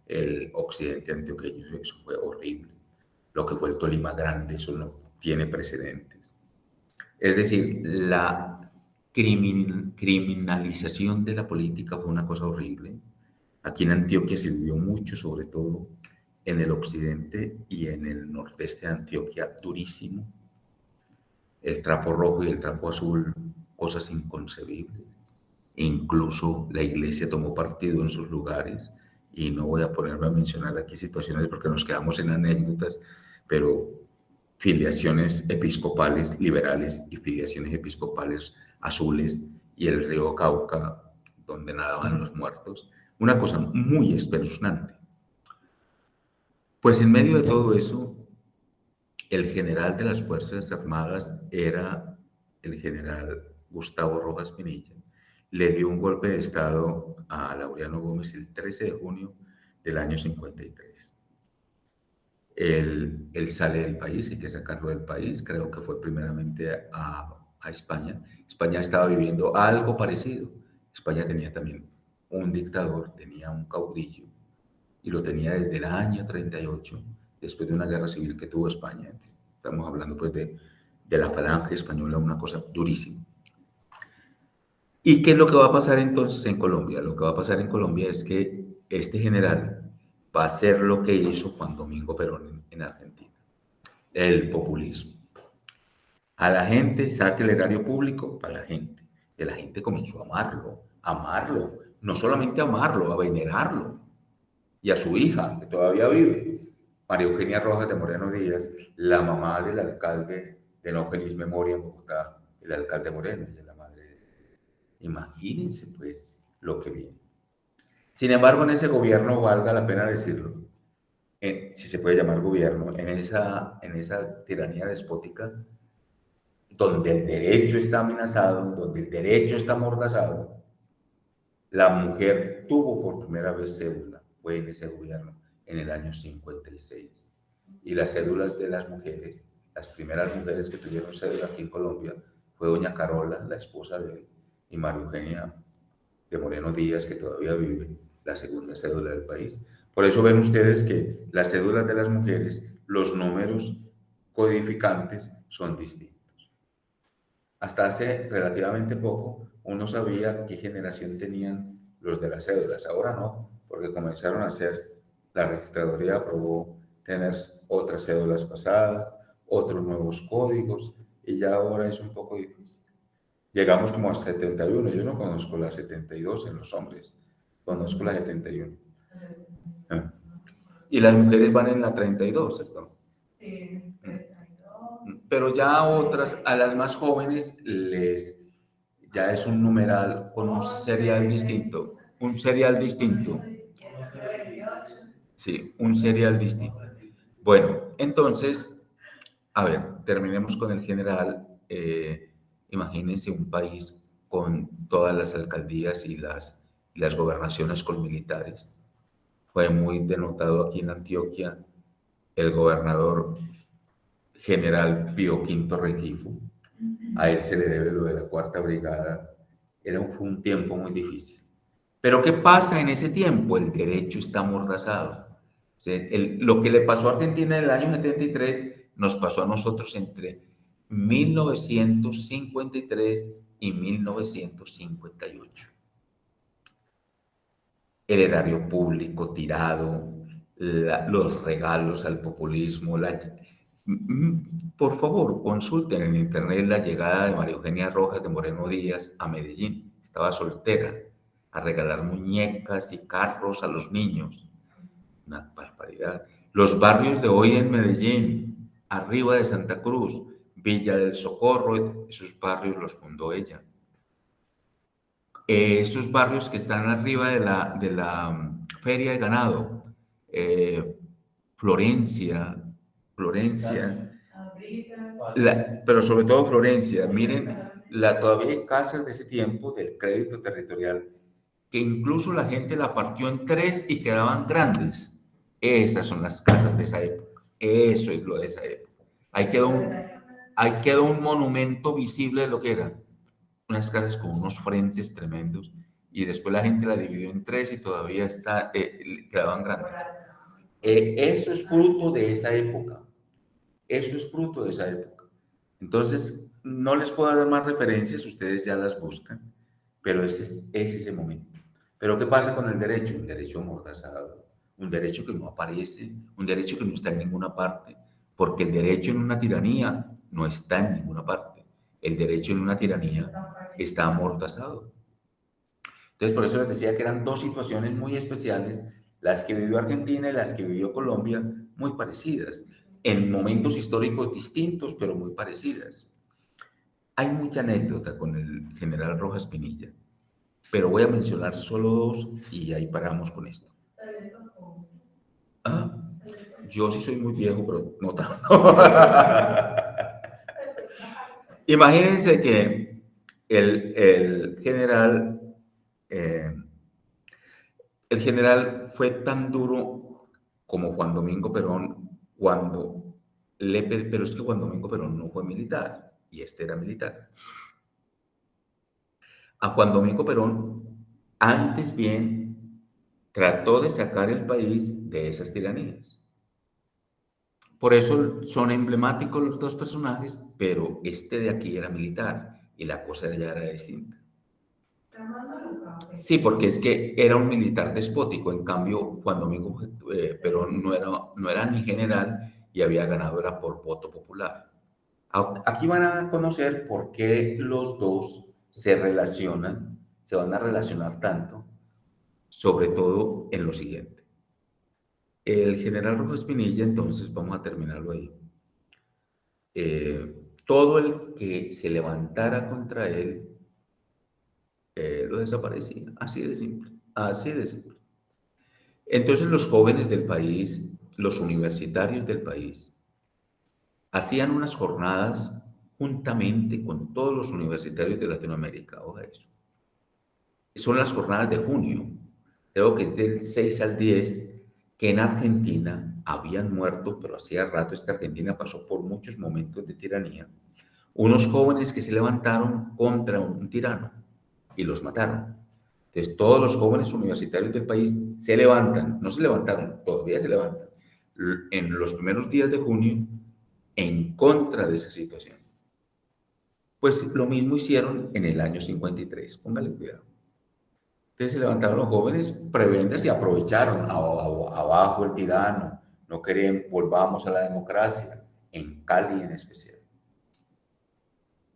el occidente antioqueño, eso fue horrible. Lo que fue el Tolima Grande, eso no tiene precedentes. Es decir, la criminalización de la política fue una cosa horrible. Aquí en Antioquia se vivió mucho, sobre todo en el occidente y en el nordeste de Antioquia, durísimo. El trapo rojo y el trapo azul, cosas inconcebibles. Incluso la iglesia tomó partido en sus lugares, y no voy a ponerme a mencionar aquí situaciones porque nos quedamos en anécdotas, pero filiaciones episcopales liberales y filiaciones episcopales azules, y el río Cauca, donde nadaban los muertos. Una cosa muy espeluznante. Pues en medio de todo eso, el general de las Fuerzas Armadas era el general Gustavo Rojas Pinilla. Le dio un golpe de Estado a Laureano Gómez el 13 de junio del año 53. Él sale del país, hay que sacarlo del país, creo que fue primeramente a España. España estaba viviendo algo parecido. España tenía también un dictador, tenía un caudillo, y lo tenía desde el año 38, después de una guerra civil que tuvo España. Estamos hablando pues de la falange española, una cosa durísima. ¿Y qué es lo que va a pasar entonces en Colombia? Lo que va a pasar en Colombia es que este general va a hacer lo que hizo Juan Domingo Perón en Argentina, el populismo. A la gente, saque el erario público para la gente. Y la gente comenzó a amarlo, no solamente a amarlo, a venerarlo. Y a su hija, que todavía vive, María Eugenia Rojas de Moreno Díaz, la mamá del alcalde de no feliz memoria en Bogotá, el alcalde Moreno, ella es la madre de... Imagínense pues lo que viene. Sin embargo, en ese gobierno, valga la pena decirlo, si se puede llamar gobierno, en esa tiranía despótica, donde el derecho está amenazado, donde el derecho está amordazado, la mujer tuvo por primera vez cédula, fue en ese gobierno, en el año 56. Y las cédulas de las mujeres, las primeras mujeres que tuvieron cédula aquí en Colombia, fue doña Carola, la esposa de él, y María Eugenia de Moreno Díaz, que todavía vive, la segunda cédula del país. Por eso ven ustedes que las cédulas de las mujeres, los números codificantes son distintos. Hasta hace relativamente poco, uno sabía qué generación tenían los de las cédulas. Ahora no, porque comenzaron a hacer, la registraduría aprobó tener otras cédulas pasadas, otros nuevos códigos, y ya ahora es un poco difícil. Llegamos como a 71, yo no conozco la 72 en los hombres, conozco la 71. Y las mujeres van en la 32, ¿cierto? Sí, 32. pero ya otras, a las más jóvenes, ya es un numeral con un serial distinto. Un serial distinto. Sí, un serial distinto. Bueno, entonces, a ver, terminemos con el general. Imagínense un país con todas las alcaldías y las gobernaciones con militares. Fue muy denotado aquí en Antioquia el gobernador general Pío V Rengifo. A él se le debe lo de la Cuarta Brigada. Fue un tiempo muy difícil. Pero ¿qué pasa en ese tiempo? El derecho está amordazado. Lo que le pasó a Argentina en el año 73 nos pasó a nosotros entre 1953 y 1958. El erario público tirado, los regalos al populismo. Por favor, consulten en internet la llegada de María Eugenia Rojas de Moreno Díaz a Medellín. Estaba soltera, a regalar muñecas y carros a los niños. Una barbaridad. Los barrios de hoy en Medellín, arriba de Santa Cruz, Villa del Socorro, esos barrios los fundó ella. Esos barrios que están arriba de la Feria de Ganado, Florencia, pero sobre todo Florencia. Miren, todavía hay casas de ese tiempo del crédito territorial que incluso la gente la partió en 3 y quedaban grandes. Esas son las casas de esa época. Eso es lo de esa época. Ahí quedó un monumento visible de lo que eran. Unas casas con unos frentes tremendos. Y después la gente la dividió en 3 y todavía quedaban grandes. Eso es fruto de esa época. Eso es fruto de esa época. Entonces, no les puedo dar más referencias, ustedes ya las buscan, pero ese es ese momento. Pero ¿qué pasa con el derecho? Un derecho amordazado, un derecho que no aparece, un derecho que no está en ninguna parte, porque el derecho en una tiranía no está en ninguna parte. El derecho en una tiranía está amordazado. Entonces, por eso les decía que eran 2 situaciones muy especiales, las que vivió Argentina y las que vivió Colombia, muy parecidas, en momentos históricos distintos, pero muy parecidas. Hay mucha anécdota con el general Rojas Pinilla, pero voy a mencionar solo 2 y ahí paramos con esto. ¿Ah? Yo sí soy muy viejo, pero no tanto. Imagínense que el general fue tan duro como Juan Domingo Perón pero es que Juan Domingo Perón no fue militar y este era militar. A Juan Domingo Perón, antes bien, trató de sacar el país de esas tiranías. Por eso son emblemáticos los 2 personajes, pero este de aquí era militar y la cosa ya era distinta. Sí, porque es que era un militar despótico, en cambio Juan Domingo Perón no era ni general y había ganado era por voto popular. Aquí van a conocer por qué los 2 se van a relacionar tanto, sobre todo en lo siguiente. El general Rojas Pinilla, entonces vamos a terminarlo ahí. Todo el que se levantara contra él lo desaparecía, así de simple, así de simple. Entonces los jóvenes del país, los universitarios del país, hacían unas jornadas juntamente con todos los universitarios de Latinoamérica, ojo a eso. Son las jornadas de junio, creo que es del 6 al 10, que en Argentina habían muerto, pero hacía rato es que Argentina pasó por muchos momentos de tiranía, unos jóvenes que se levantaron contra un tirano y los mataron. Entonces todos los jóvenes universitarios del país se levantan, no se levantaron, todavía se levantan, en los primeros días de junio en contra de esa situación. Pues lo mismo hicieron en el año 53, póngale cuidado. Entonces se levantaron los jóvenes prebendas y aprovecharon abajo el tirano, no querían, volvamos a la democracia, en Cali en especial.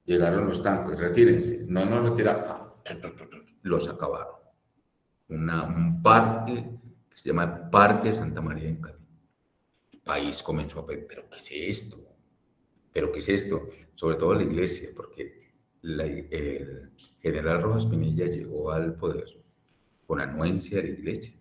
Llegaron los tanques, retírense, no nos retiraron, los acabaron. Un parque que se llama el Parque de Santa María en Cali. El país comenzó a pedir, ¿pero qué es esto? ¿Pero qué es esto? Sobre todo la iglesia, porque el general Rojas Pinilla llegó al poder con anuencia de la iglesia.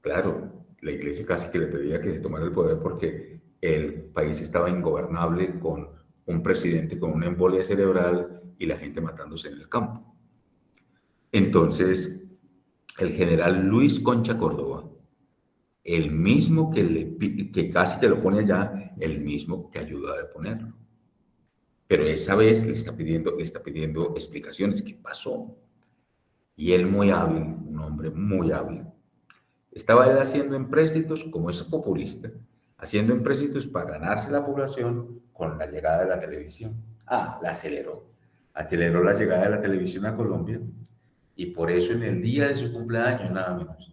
Claro, la iglesia casi que le pedía que se tomara el poder porque el país estaba ingobernable con un presidente con una embolia cerebral y la gente matándose en el campo. Entonces, el general Luis Concha Córdoba, el mismo que casi que lo pone allá, el mismo que ayuda a deponerlo. Pero esa vez le está pidiendo explicaciones. ¿Qué pasó? Y él muy hábil, un hombre muy hábil, estaba él haciendo empréstitos, como es populista, haciendo empréstitos para ganarse la población con la llegada de la televisión. La aceleró. Aceleró la llegada de la televisión a Colombia y por eso en el día de su cumpleaños, nada menos,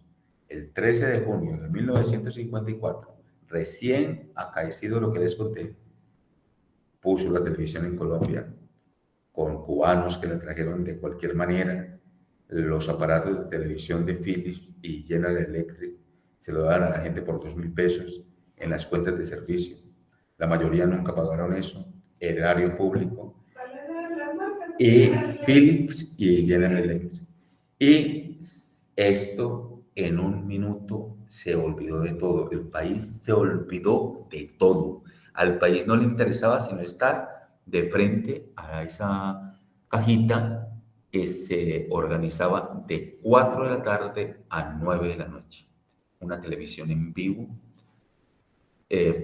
el 13 de junio de 1954, recién acaecido lo que les conté, puso la televisión en Colombia con cubanos que la trajeron de cualquier manera. Los aparatos de televisión de Philips y General Electric se lo daban a la gente por 2.000 pesos en las cuentas de servicio. La mayoría nunca pagaron eso, erario público. Y Philips y General Electric. Y esto en un minuto se olvidó de todo. El país se olvidó de todo. Al país no le interesaba sino estar de frente a esa cajita que se organizaba de 4 de la tarde a 9 de la noche. Una televisión en vivo.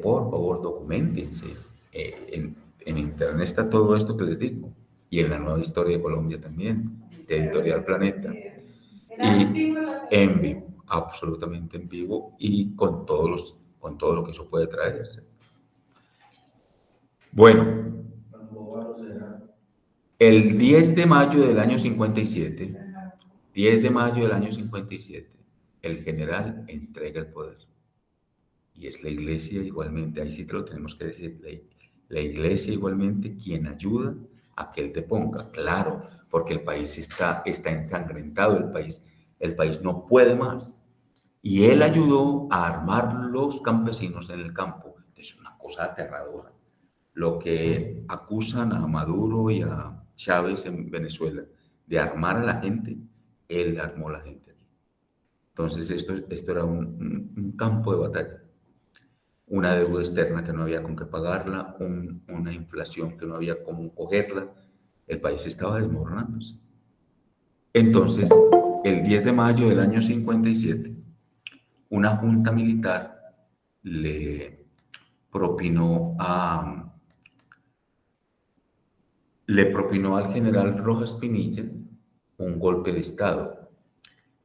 Por favor, documentense. En internet está todo esto que les digo. Y en la nueva historia de Colombia también, de Editorial Planeta. Y en vivo, absolutamente en vivo y con todo lo que eso puede traerse. Bueno, el 10 de mayo del año 57, 10 de mayo del año 57, el general entrega el poder. Y es la iglesia igualmente, ahí sí te lo tenemos que decir, la iglesia igualmente quien ayuda a que él te ponga, claro, porque el país está ensangrentado, el país no puede más. Y él ayudó a armar los campesinos en el campo. Es una cosa aterradora. Lo que acusan a Maduro y a Chávez en Venezuela de armar a la gente, él armó a la gente aquí. Entonces esto era un campo de batalla. Una deuda externa que no había con qué pagarla, una inflación que no había cómo cogerla. El país estaba desmoronándose. Entonces, el 10 de mayo del año 57, una junta militar le propinó al general Rojas Pinilla un golpe de Estado.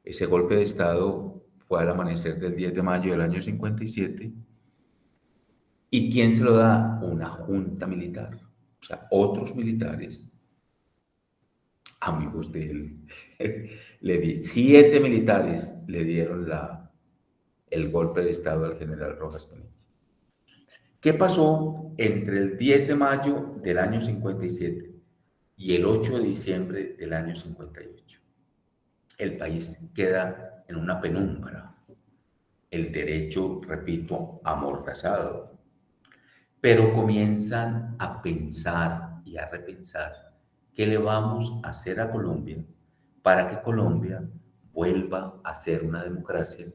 Ese golpe de Estado fue al amanecer del 10 de mayo del año 57. ¿Y quién se lo da? Una junta militar. O sea, otros militares, amigos de él, 7 militares le dieron el golpe de Estado al general Rojas Pinilla. ¿Qué pasó entre el 10 de mayo del año 57 y el 8 de diciembre del año 58? El país queda en una penumbra. El derecho, repito, amordazado. Pero comienzan a pensar y a repensar qué le vamos a hacer a Colombia para que Colombia vuelva a ser una democracia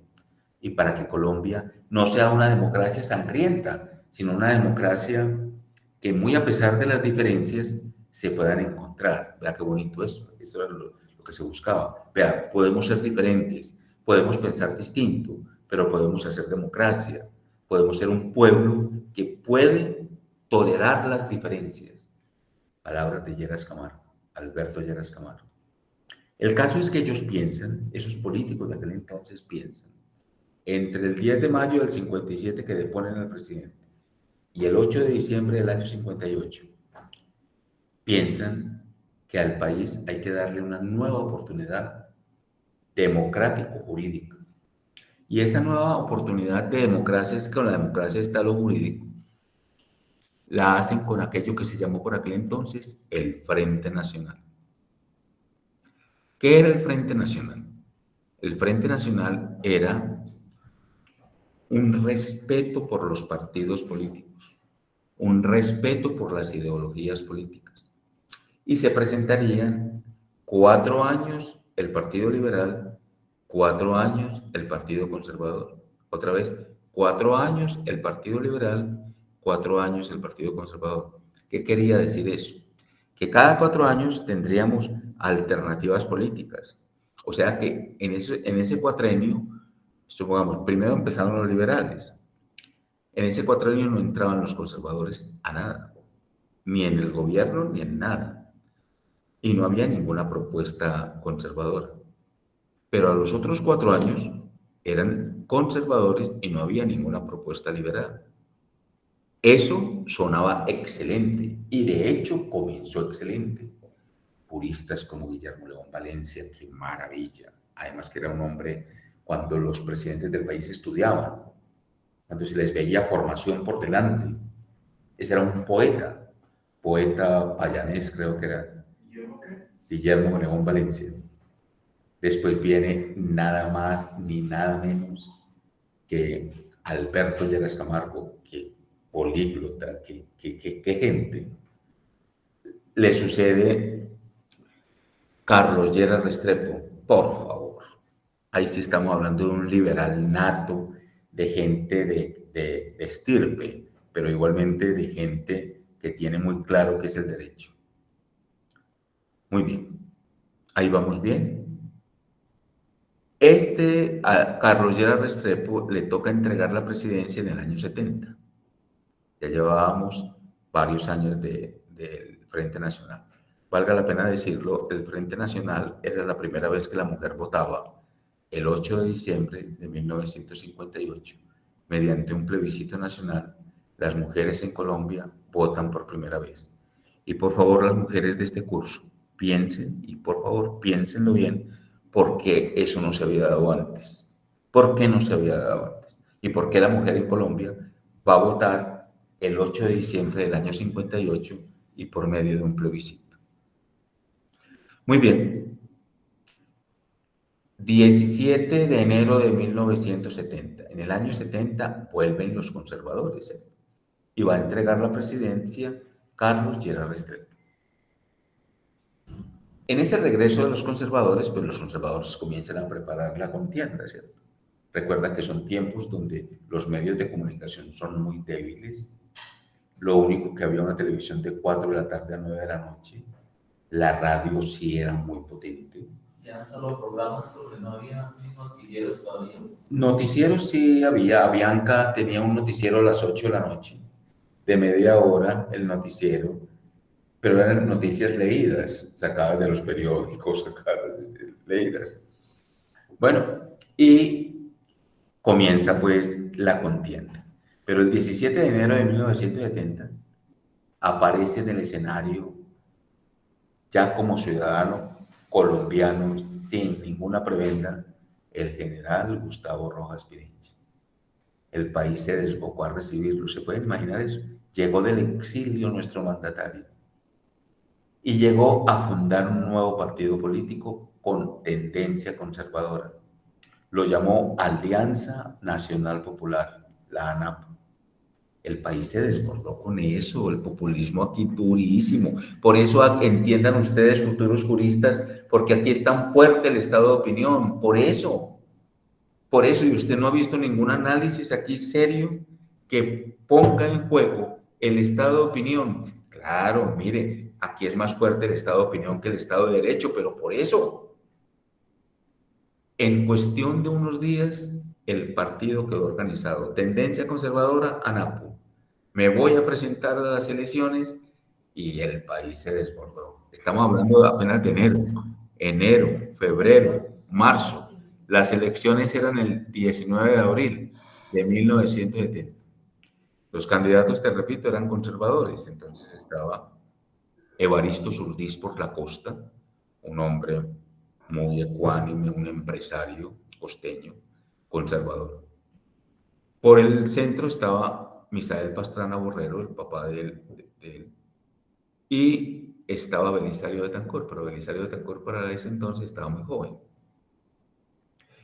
y para que Colombia no sea una democracia sangrienta, sino una democracia que muy a pesar de las diferencias se puedan encontrar. Vea qué bonito eso era lo que se buscaba. Vea, podemos ser diferentes, podemos pensar distinto, pero podemos hacer democracia. Podemos ser un pueblo que puede tolerar las diferencias. Palabras de Lleras Camargo, Alberto Lleras Camargo. El caso es que ellos piensan, esos políticos de aquel entonces piensan, entre el 10 de mayo del 57 que deponen al presidente y el 8 de diciembre del año 58, piensan que al país hay que darle una nueva oportunidad democrático-jurídica. Y esa nueva oportunidad de democracia es que con la democracia está lo jurídico. La hacen con aquello que se llamó por aquel entonces el Frente Nacional. ¿Qué era el Frente Nacional? El Frente Nacional era un respeto por los partidos políticos. un respeto por las ideologías políticas. Y se presentarían 4 años el Partido Liberal, 4 años el Partido Conservador. Otra vez, 4 años el Partido Liberal, 4 años el Partido Conservador. ¿Qué quería decir eso? Que cada 4 años tendríamos alternativas políticas. O sea que en ese cuatrenio, supongamos, primero empezaron los liberales. En ese cuatrenio no entraban los conservadores a nada, ni en el gobierno ni en nada. Y no había ninguna propuesta conservadora. Pero a los otros 4 años eran conservadores y no había ninguna propuesta liberal. Eso sonaba excelente y de hecho comenzó excelente. Puristas como Guillermo León Valencia, qué maravilla. Además que era un hombre, cuando los presidentes del país estudiaban, cuando se les veía formación por delante. Ese era un poeta payanés, creo que era. Guillermo León Valencia. Después viene nada más ni nada menos que Alberto Lleras Camargo, que políglota, que gente. Le sucede Carlos Lleras Restrepo, por favor. Ahí sí estamos hablando de un liberal nato, de gente de estirpe, pero igualmente de gente que tiene muy claro qué es el derecho. Muy bien, ahí vamos bien. A Carlos Lleras Restrepo le toca entregar la presidencia en el año 70. Ya llevábamos varios años del Frente Nacional. Valga la pena decirlo, el Frente Nacional era la primera vez que la mujer votaba el 8 de diciembre de 1958. Mediante un plebiscito nacional, las mujeres en Colombia votan por primera vez. Y por favor, las mujeres de este curso, piensen, y por favor, piénsenlo bien, porque eso no se había dado antes. ¿Por qué no se había dado antes? ¿Y por qué la mujer en Colombia va a votar el 8 de diciembre del año 58 y por medio de un plebiscito? Muy bien. 17 de enero de 1970. En el año 70 vuelven los conservadores, y va a entregar la presidencia Carlos Lleras Restrepo. En ese regreso de los conservadores, pues los conservadores comienzan a preparar la contienda, ¿cierto? Recuerda que son tiempos donde los medios de comunicación son muy débiles. Lo único que había una televisión de 4 de la tarde a 9 de la noche. La radio sí era muy potente. Ya no solo programas porque no había noticieros todavía. Noticieros sí había. Bianca tenía un noticiero a las 8 de la noche, de media hora el noticiero, pero eran noticias leídas, sacadas de los periódicos, leídas. Bueno, y comienza pues la contienda. Pero el 17 de enero de 1970 aparece en el escenario, ya como ciudadano colombiano, sin ninguna prebenda, el general Gustavo Rojas Pinilla. El país se desbocó a recibirlo. ¿Se pueden imaginar eso? Llegó del exilio nuestro mandatario y llegó a fundar un nuevo partido político con tendencia conservadora. Lo llamó Alianza Nacional Popular, la ANAP. El país se desbordó con eso, el populismo aquí durísimo. Por eso entiendan ustedes, futuros juristas, porque aquí es tan fuerte el estado de opinión. Por eso, y usted no ha visto ningún análisis aquí serio que ponga en juego el estado de opinión. Claro, mire, aquí es más fuerte el estado de opinión que el estado de derecho, pero por eso, en cuestión de unos días, el partido quedó organizado. Tendencia conservadora, ANAPU. Me voy a presentar a las elecciones y el país se desbordó. Estamos hablando de apenas de enero, febrero, marzo. Las elecciones eran el 19 de abril de 1970. Los candidatos, te repito, eran conservadores. Entonces estaba Evaristo Surdís por la costa, un hombre muy ecuánime, un empresario costeño, conservador. Por el centro estaba Misael Pastrana Borrero, el papá de él, y estaba Belisario Betancor, pero Belisario Betancor para ese entonces estaba muy joven.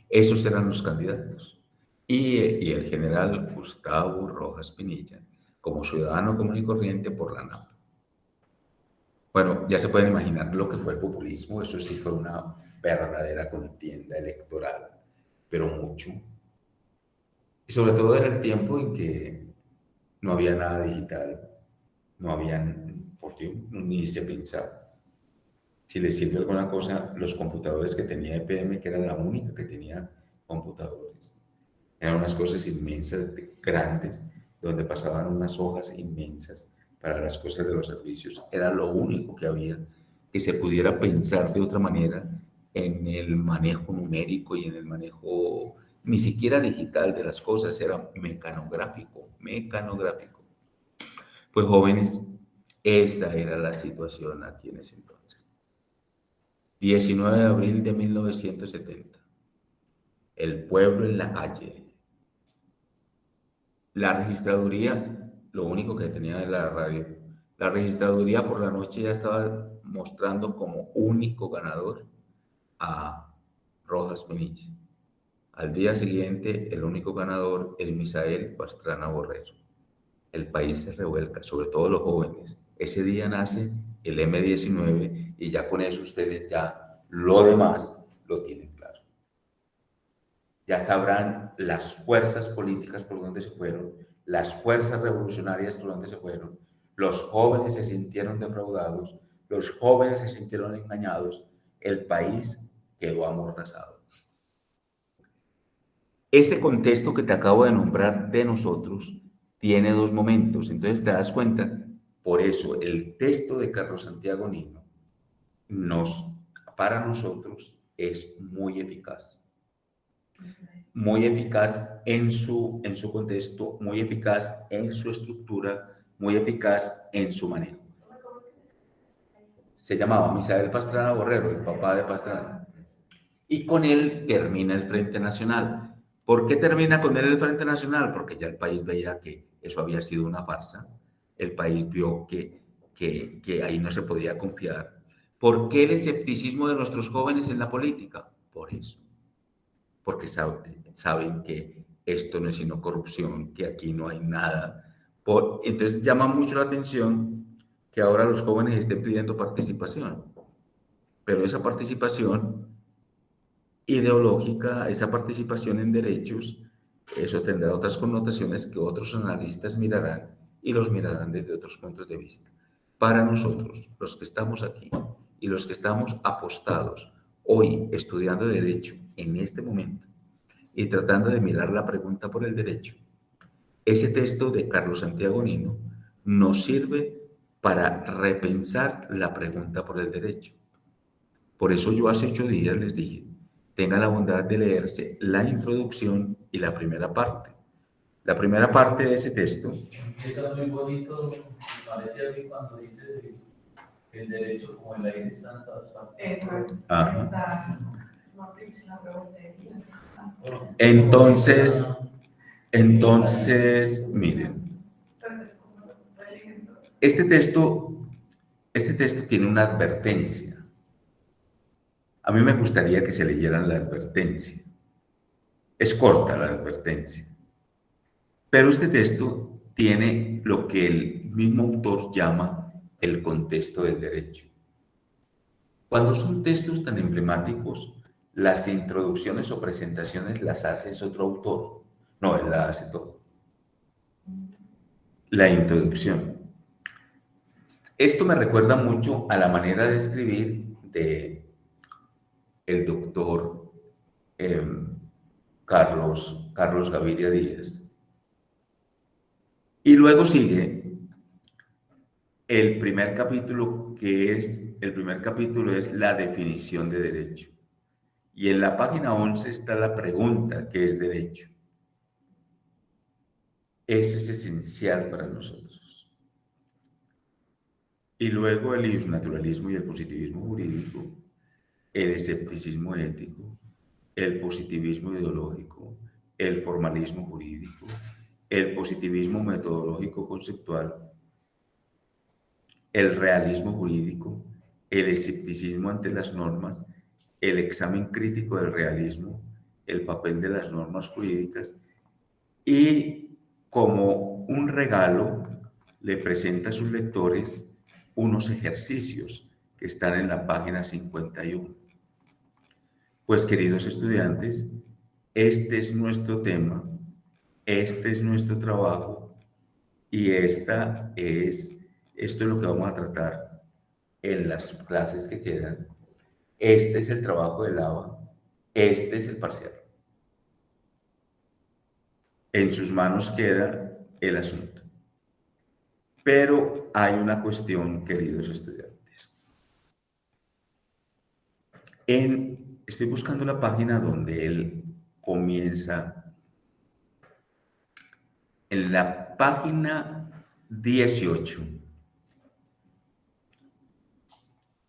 Esos eran los candidatos. Y el general Gustavo Rojas Pinilla como ciudadano común y corriente por la NAP. Bueno, ya se pueden imaginar lo que fue el populismo, eso sí fue una verdadera contienda electoral, pero mucho. Y sobre todo era el tiempo en que no había nada digital, no habían, porque ni se pensaba. Si les sirve alguna cosa, los computadores que tenía EPM, que era la única que tenía computadores, eran unas cosas inmensas, grandes, donde pasaban unas hojas inmensas para las cosas de los servicios. Era lo único que había que se pudiera pensar de otra manera en el manejo numérico y en el manejo ni siquiera digital de las cosas, era mecanográfico. Pues jóvenes, esa era la situación aquí en ese entonces. 19 de abril de 1970. El pueblo en la calle. La registraduría, lo único que tenía era la radio. La registraduría por la noche ya estaba mostrando como único ganador a Rojas Pinilla. Al día siguiente, el único ganador, el Misael Pastrana Borrero. El país se revuelca, sobre todo los jóvenes. Ese día nace el M-19 y ya con eso ustedes ya lo demás lo tienen claro. Ya sabrán las fuerzas políticas por donde se fueron, las fuerzas revolucionarias por donde se fueron. Los jóvenes se sintieron defraudados, los jóvenes se sintieron engañados, el país quedó amordazado. Ese contexto que te acabo de nombrar de nosotros tiene dos momentos, entonces te das cuenta. Por eso el texto de Carlos Santiago Nino para nosotros es muy eficaz. Muy eficaz en su contexto, muy eficaz en su estructura, muy eficaz en su manejo. Se llamaba Misael Pastrana Borrero, el papá de Pastrana. Y con él termina el Frente Nacional. ¿Por qué termina con él el Frente Nacional? Porque ya el país veía que eso había sido una farsa. El país vio que ahí no se podía confiar. ¿Por qué el escepticismo de nuestros jóvenes en la política? Por eso. Porque saben que esto no es sino corrupción, que aquí no hay nada. Entonces llama mucho la atención que ahora los jóvenes estén pidiendo participación. Pero esa participación ideológica, esa participación en derechos, eso tendrá otras connotaciones que otros analistas mirarán y los mirarán desde otros puntos de vista. Para nosotros, los que estamos aquí y los que estamos apostados hoy estudiando derecho en este momento y tratando de mirar la pregunta por el derecho, ese texto de Carlos Santiago Nino nos sirve para repensar la pregunta por el derecho. Por eso yo hace 8 días les dije, tengan la bondad de leerse la introducción y la primera parte. La primera parte de ese texto. Empieza muy bonito, parece a mí cuando dice que el derecho como el aire está en todas partes. Exacto. Ajá. Entonces, Miren, este texto tiene una advertencia. A mí me gustaría que se leyeran la advertencia. Es corta la advertencia. Pero este texto tiene lo que el mismo autor llama el contexto del derecho. Cuando son textos tan emblemáticos, las introducciones o presentaciones las hace otro autor. No, él la hace todo. La introducción. Esto me recuerda mucho a la manera de escribir de el doctor Carlos Gaviria Díaz. Y luego sigue el primer capítulo, es la definición de derecho. Y en la página 11 está la pregunta, ¿qué es derecho? Eso es esencial para nosotros. Y luego el iusnaturalismo y el positivismo jurídico, el escepticismo ético, el positivismo ideológico, el formalismo jurídico, el positivismo metodológico conceptual, el realismo jurídico, el escepticismo ante las normas, el examen crítico del realismo, el papel de las normas jurídicas y como un regalo le presenta a sus lectores unos ejercicios que están en la página 51. Pues, queridos estudiantes, este es nuestro tema, este es nuestro trabajo y esto es lo que vamos a tratar en las clases que quedan. Este es el trabajo de Lava, este es el parcial. En sus manos queda el asunto. Pero hay una cuestión, queridos estudiantes. Estoy buscando la página donde él comienza. En la página 18,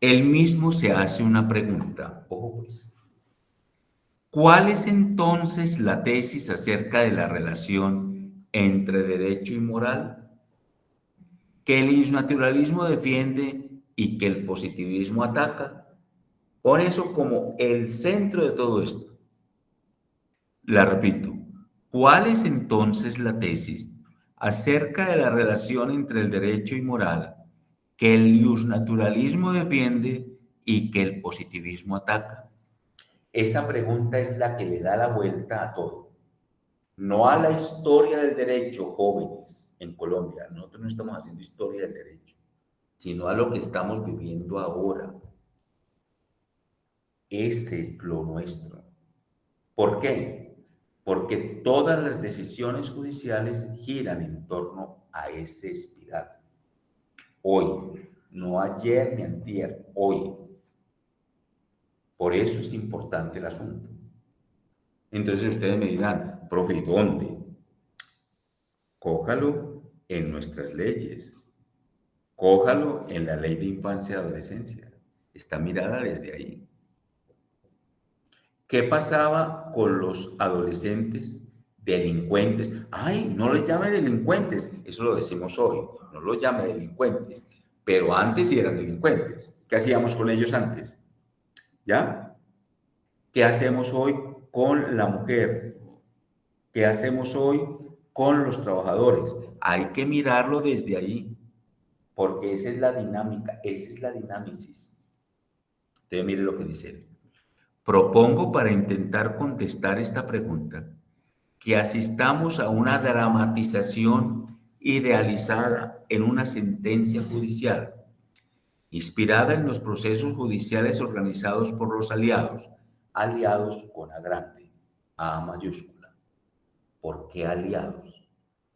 él mismo se hace una pregunta. Ojo pues. ¿Cuál es entonces la tesis acerca de la relación entre derecho y moral que el naturalismo defiende y que el positivismo ataca? Pon eso como el centro de todo esto. La repito. ¿Cuál es entonces la tesis acerca de la relación entre el derecho y moral que el justnaturalismo defiende y que el positivismo ataca? Esa pregunta es la que le da la vuelta a todo. No a la historia del derecho, jóvenes, en Colombia. Nosotros no estamos haciendo historia del derecho, sino a lo que estamos viviendo ahora. Ese es lo nuestro. ¿Por qué? Porque todas las decisiones judiciales giran en torno a ese espiral. Hoy, no ayer ni antier, hoy. Por eso es importante el asunto. Entonces ustedes me dirán, profe, ¿y dónde? Cójalo en nuestras leyes. Cójalo en la ley de infancia y adolescencia. Está mirada desde ahí. ¿Qué pasaba con los adolescentes delincuentes? Ay, no les llame delincuentes. Eso lo decimos hoy. No los llame delincuentes. Pero antes sí eran delincuentes. ¿Qué hacíamos con ellos antes? ¿Ya? ¿Qué hacemos hoy con la mujer? ¿Qué hacemos hoy con los trabajadores? Hay que mirarlo desde ahí, porque esa es la dinámica, esa es la dinámisis. Entonces, mire lo que dice él. Propongo, para intentar contestar esta pregunta, que asistamos a una dramatización idealizada en una sentencia judicial, inspirada en los procesos judiciales organizados por los aliados con A grande, A mayúscula. ¿Por qué aliados?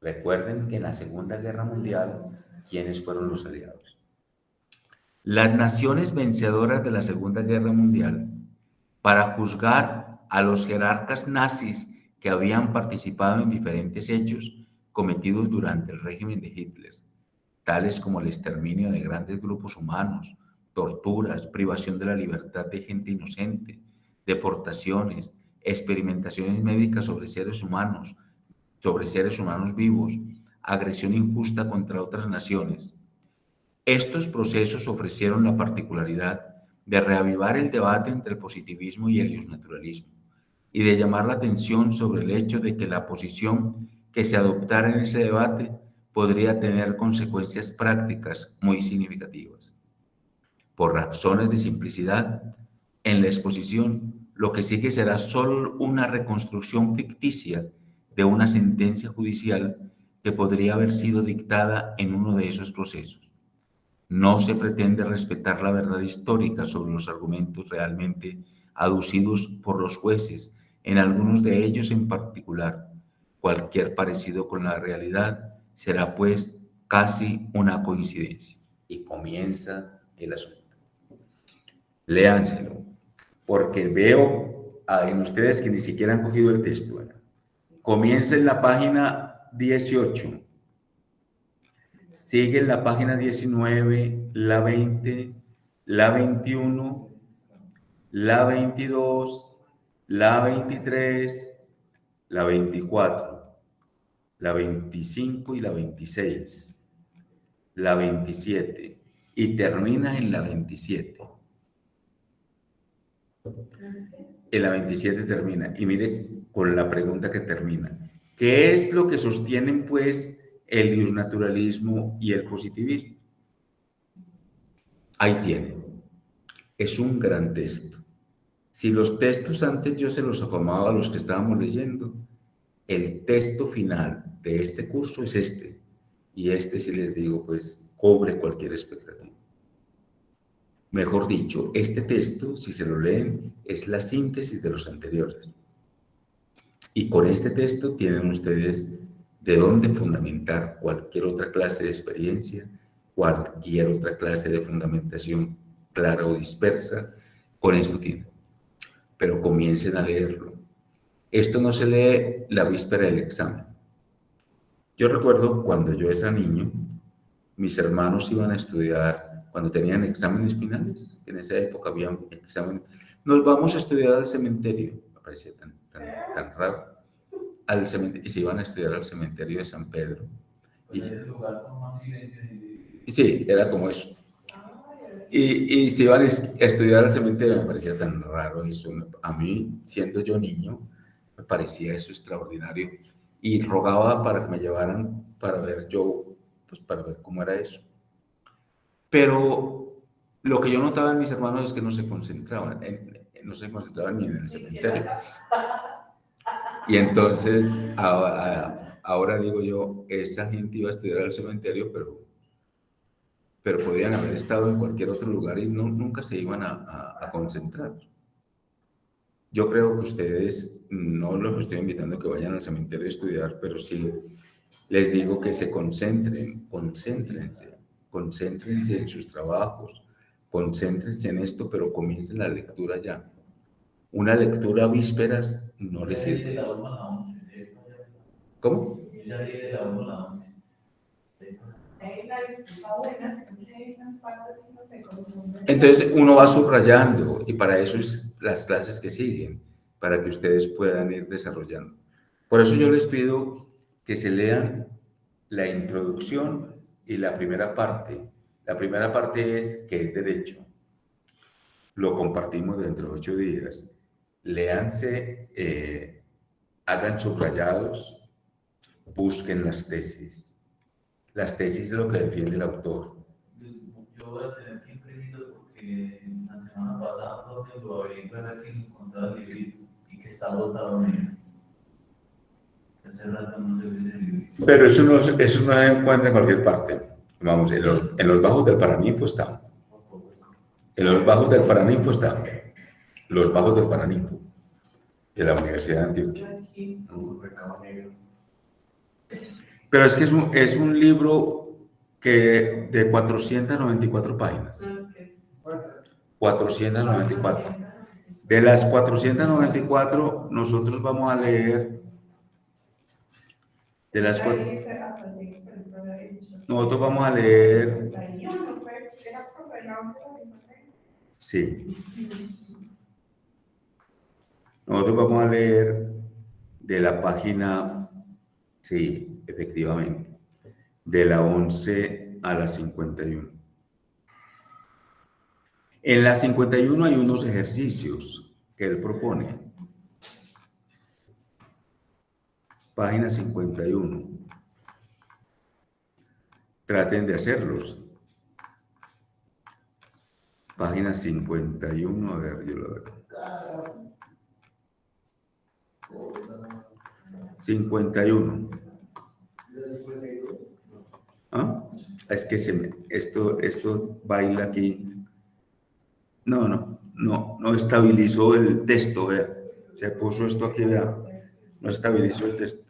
Recuerden que en la Segunda Guerra Mundial, ¿quiénes fueron los aliados? Las naciones vencedoras de la Segunda Guerra Mundial, para juzgar a los jerarcas nazis que habían participado en diferentes hechos cometidos durante el régimen de Hitler, tales como el exterminio de grandes grupos humanos, torturas, privación de la libertad de gente inocente, deportaciones, experimentaciones médicas sobre seres humanos vivos, agresión injusta contra otras naciones. Estos procesos ofrecieron la particularidad de reavivar el debate entre el positivismo y el justnaturalismo y de llamar la atención sobre el hecho de que la posición que se adoptara en ese debate podría tener consecuencias prácticas muy significativas. Por razones de simplicidad, en la exposición lo que sigue será solo una reconstrucción ficticia de una sentencia judicial que podría haber sido dictada en uno de esos procesos. No se pretende respetar la verdad histórica sobre los argumentos realmente aducidos por los jueces, en algunos de ellos en particular. Cualquier parecido con la realidad será pues casi una coincidencia. Y comienza el asunto. Léanselo, porque veo en ustedes que ni siquiera han cogido el texto. Comienza en la página 18. Sigue en la página 19, la 20, la 21, la 22, la 23, la 24, la 25 y la 26, la 27 y termina en la 27. En la 27 termina y mire con la pregunta que termina. ¿Qué es lo que sostienen pues el iusnaturalismo y el positivismo. Ahí tiene. Es un gran texto. Si los textos antes yo se los afamaba a los que estábamos leyendo, el texto final de este curso es este. Y este, si les digo, pues cobre cualquier expectativa. Mejor dicho, este texto, si se lo leen, es la síntesis de los anteriores. Y con este texto tienen ustedes de dónde fundamentar cualquier otra clase de experiencia, cualquier otra clase de fundamentación clara o dispersa. Con esto tienen. Pero comiencen a leerlo. Esto no se lee la víspera del examen. Yo recuerdo cuando yo era niño, mis hermanos iban a estudiar, cuando tenían exámenes finales, en esa época había un examen, nos vamos a estudiar al cementerio, me parecía tan raro, al cementerio, y se iban a estudiar al cementerio de San Pedro. Y el lugar con más silencio. Sí, era como eso. Y se iban a estudiar al cementerio, me parecía tan raro eso. A mí, siendo yo niño, me parecía eso extraordinario. Y rogaba para que me llevaran para ver pues para ver cómo era eso. Pero lo que yo notaba en mis hermanos es que no se concentraban, no se concentraban ni en el cementerio. Y entonces, ahora digo yo, esa gente iba a estudiar al cementerio, pero podían haber estado en cualquier otro lugar y nunca se iban a concentrar. Yo creo que ustedes, no los estoy invitando a que vayan al cementerio a estudiar, pero sí les digo que se concéntrense en sus trabajos, concéntrense en esto, pero comiencen la lectura ya. Una lectura a vísperas no les sirve. De la 1 a la 11. ¿Cómo? Yo ya leí de la 1 a la 11. Entonces uno va subrayando y para eso es las clases que siguen, para que ustedes puedan ir desarrollando. Por eso yo les pido que se lean la introducción y la primera parte. La primera parte es que es derecho. Lo compartimos dentro de 8 días. Léanse, hagan subrayados, busquen las tesis. Las tesis es lo que defiende el autor. Yo voy a tener que imprimirlo porque la semana pasada lo abrí para ver si encontraba el librito y que está botado en hace rato no se ve ese librito. Pero eso no se encuentra en cualquier parte. Vamos, en los bajos del Paraninfo está. En los bajos del Paraninfo está. Los bajos del Paraninfo de la Universidad de Antioquia. Pero es que es un libro que de 494 páginas. 494. De las 494, nosotros vamos a leer. De las nosotros vamos a leer. Sí. Nosotros vamos a leer de la página, sí, efectivamente, de la 11 a la 51. En la 51 hay unos ejercicios que él propone. Página 51. Traten de hacerlos. Página 51, a ver, yo lo veo. 51. ¿Ah? Es que esto baila aquí. No estabilizó el texto, vea. Se puso esto aquí, vea. No estabilizó el texto.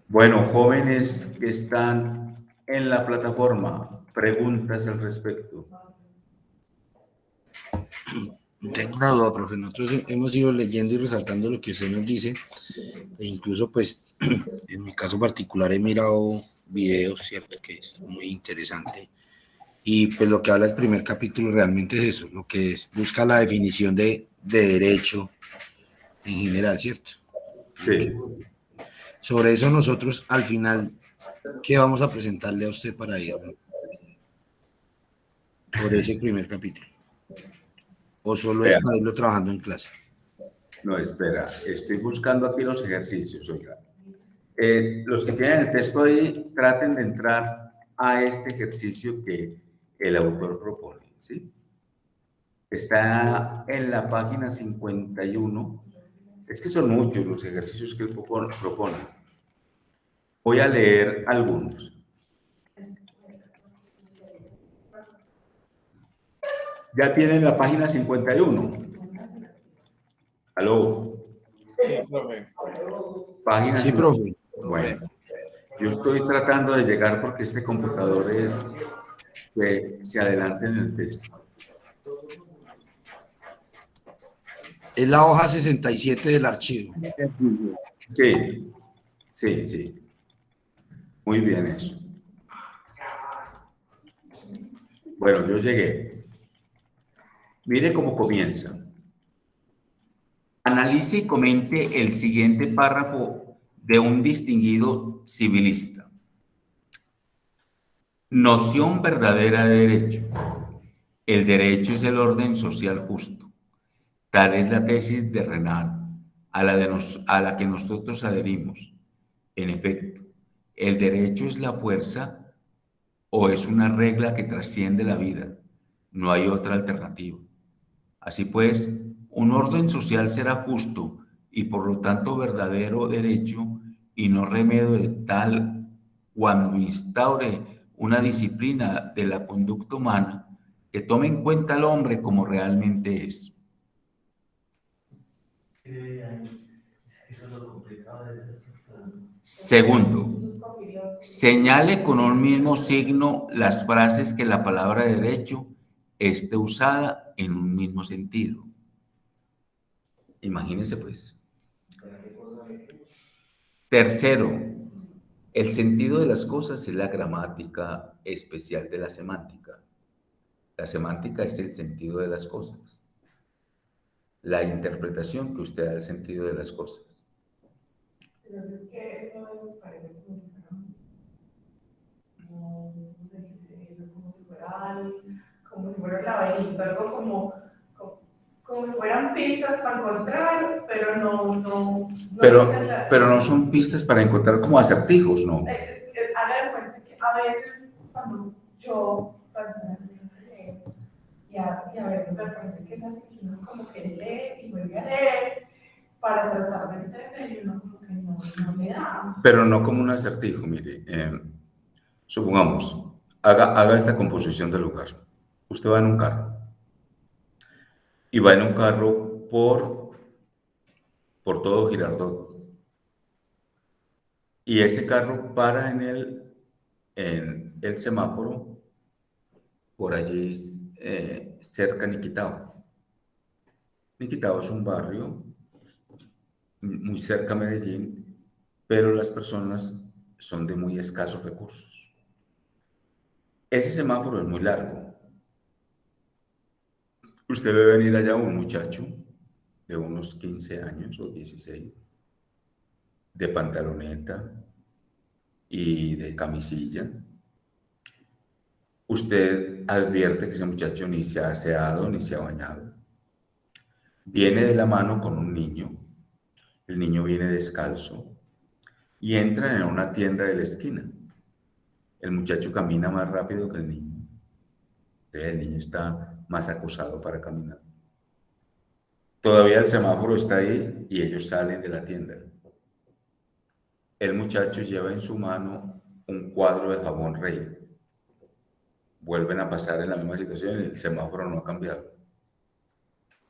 Bueno, jóvenes que están en la plataforma, preguntas al respecto. Tengo una duda, profe. Nosotros hemos ido leyendo y resaltando lo que usted nos dice, e incluso, pues, en mi caso particular he mirado videos, ¿cierto? Que es muy interesante. Y pues lo que habla el primer capítulo realmente es eso, lo que es, busca la definición de derecho en general, ¿cierto? Sí. Sobre eso nosotros al final, ¿qué vamos a presentarle a usted para ir? Sobre ese primer capítulo. ¿O solo es para irlo trabajando en clase? No, espera, estoy buscando aquí los ejercicios, oiga. Los que tienen el texto ahí, traten de entrar a este ejercicio que el autor propone, ¿sí? Está en la página 51. Es que son muchos los ejercicios que él propone. Voy a leer algunos. Ya tienen la página 51. ¿Aló? Sí, profe. Página Sí, 51. profe. Bueno, yo estoy tratando de llegar porque este computador es que se adelante en el texto. Es la hoja 67 del archivo. Sí, sí, sí. Muy bien eso. Bueno, yo llegué. Mire cómo comienza. Analice y comente el siguiente párrafo de un distinguido civilista. Noción verdadera de derecho. El derecho es el orden social justo. Tal es la tesis de Renard, a la que nosotros adherimos. En efecto, el derecho es la fuerza o es una regla que trasciende la vida. No hay otra alternativa. Así pues, un orden social será justo y por lo tanto verdadero derecho y no remedio de tal cuando instaure una disciplina de la conducta humana que tome en cuenta al hombre como realmente es. Es que eso es lo complicado de eso. Segundo, señale con un mismo signo las frases que la palabra derecho esté usada en un mismo sentido. Imagínense pues. Tercero, el sentido de las cosas es la gramática especial de la semántica. La semántica es el sentido de las cosas. La interpretación que usted da del sentido de las cosas. Pero es que eso a veces parece como si fuera un laberinto, algo como si fueran pistas para encontrar, pero no Pero no son pistas para encontrar como acertijos, ¿no? Haga de cuenta que a veces cuando yo personalmente leo, y a veces me parece que esas secciones como que lee y vuelve a leer para tratar de entender y uno como que no le da. Pero no como un acertijo, mire. Supongamos, haga esta composición del lugar. Usted va en un carro y va en un carro por todo Girardot. Y ese carro para en el semáforo por allí cerca de Niquitao. Niquitao es un barrio muy cerca a Medellín, pero las personas son de muy escasos recursos. Ese semáforo es muy largo. Usted ve venir allá un muchacho de unos 15 años o 16, de pantaloneta y de camisilla. Usted advierte que ese muchacho ni se ha aseado ni se ha bañado. Viene de la mano con un niño. El niño viene descalzo y entran en una tienda de la esquina. El muchacho camina más rápido que el niño. El niño está más acosado para caminar. Todavía el semáforo está ahí y ellos salen de la tienda. El muchacho lleva en su mano un cuadro de jabón Rey. Vuelven a pasar en la misma situación y el semáforo no ha cambiado.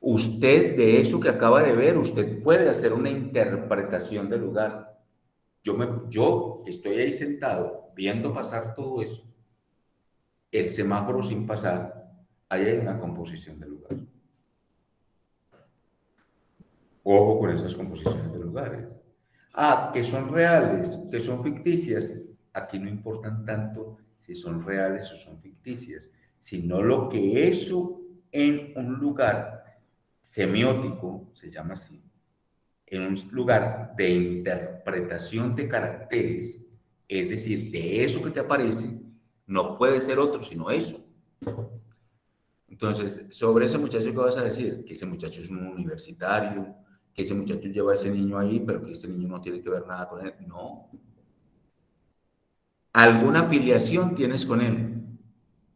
Usted, de eso que acaba de ver, usted puede hacer una interpretación del lugar. Yo estoy ahí sentado, viendo pasar todo eso. El semáforo sin pasar, ahí hay una composición del lugar. Ojo con esas composiciones de lugares. Que son reales, que son ficticias. Aquí no importan tanto si son reales o son ficticias, sino lo que eso en un lugar semiótico, se llama así, en un lugar de interpretación de caracteres, es decir, de eso que te aparece, no puede ser otro sino eso. Entonces, sobre ese muchacho, ¿qué vas a decir? Que ese muchacho es un universitario, que ese muchacho lleva a ese niño ahí, pero que ese niño no tiene que ver nada con él. No. Alguna afiliación tienes con él.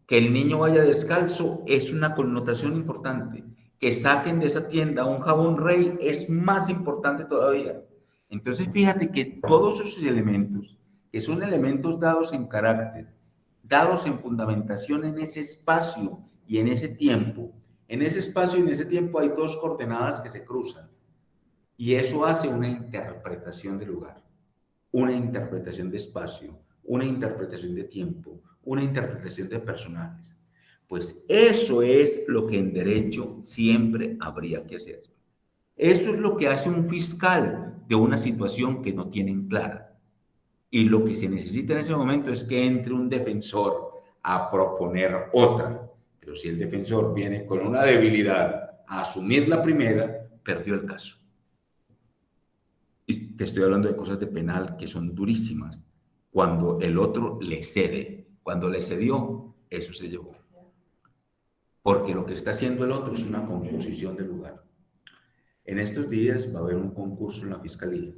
Que el niño vaya descalzo es una connotación importante. Que saquen de esa tienda un jabón Rey es más importante todavía. Entonces, fíjate que todos esos elementos, que son elementos dados en carácter, dados en fundamentación en ese espacio y en ese tiempo, en ese espacio y en ese tiempo hay dos coordenadas que se cruzan. Y eso hace una interpretación del lugar, una interpretación de espacio, una interpretación de tiempo, una interpretación de personajes. Pues eso es lo que en derecho siempre habría que hacer. Eso es lo que hace un fiscal de una situación que no tienen clara. Y lo que se necesita en ese momento es que entre un defensor a proponer otra. Pero si el defensor viene con una debilidad a asumir la primera, perdió el caso. Y te estoy hablando de cosas de penal que son durísimas. Cuando el otro le cede, cuando le cedió, eso se llevó. Porque lo que está haciendo el otro es una composición del lugar. En estos días va a haber un concurso en la Fiscalía.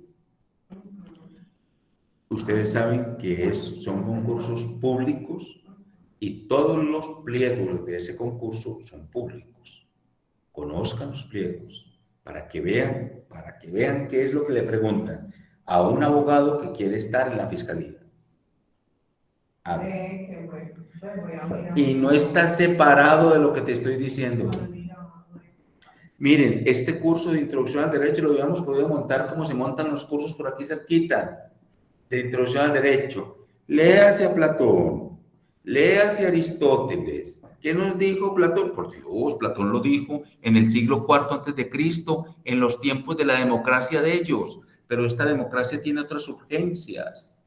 Ustedes saben que son concursos públicos y todos los pliegos de ese concurso son públicos. Conozcan los pliegos para que vean qué es lo que le preguntan a un abogado que quiere estar en la Fiscalía. Y no está separado de lo que te estoy diciendo. Miren, este curso de introducción al derecho lo habíamos podido montar como se montan los cursos por aquí cerquita, de introducción al derecho. Léase a Platón, léase a Aristóteles. ¿Qué nos dijo Platón? Por Dios, Platón lo dijo en el siglo IV antes de Cristo, en los tiempos de la democracia de ellos. Pero esta democracia tiene otras urgencias.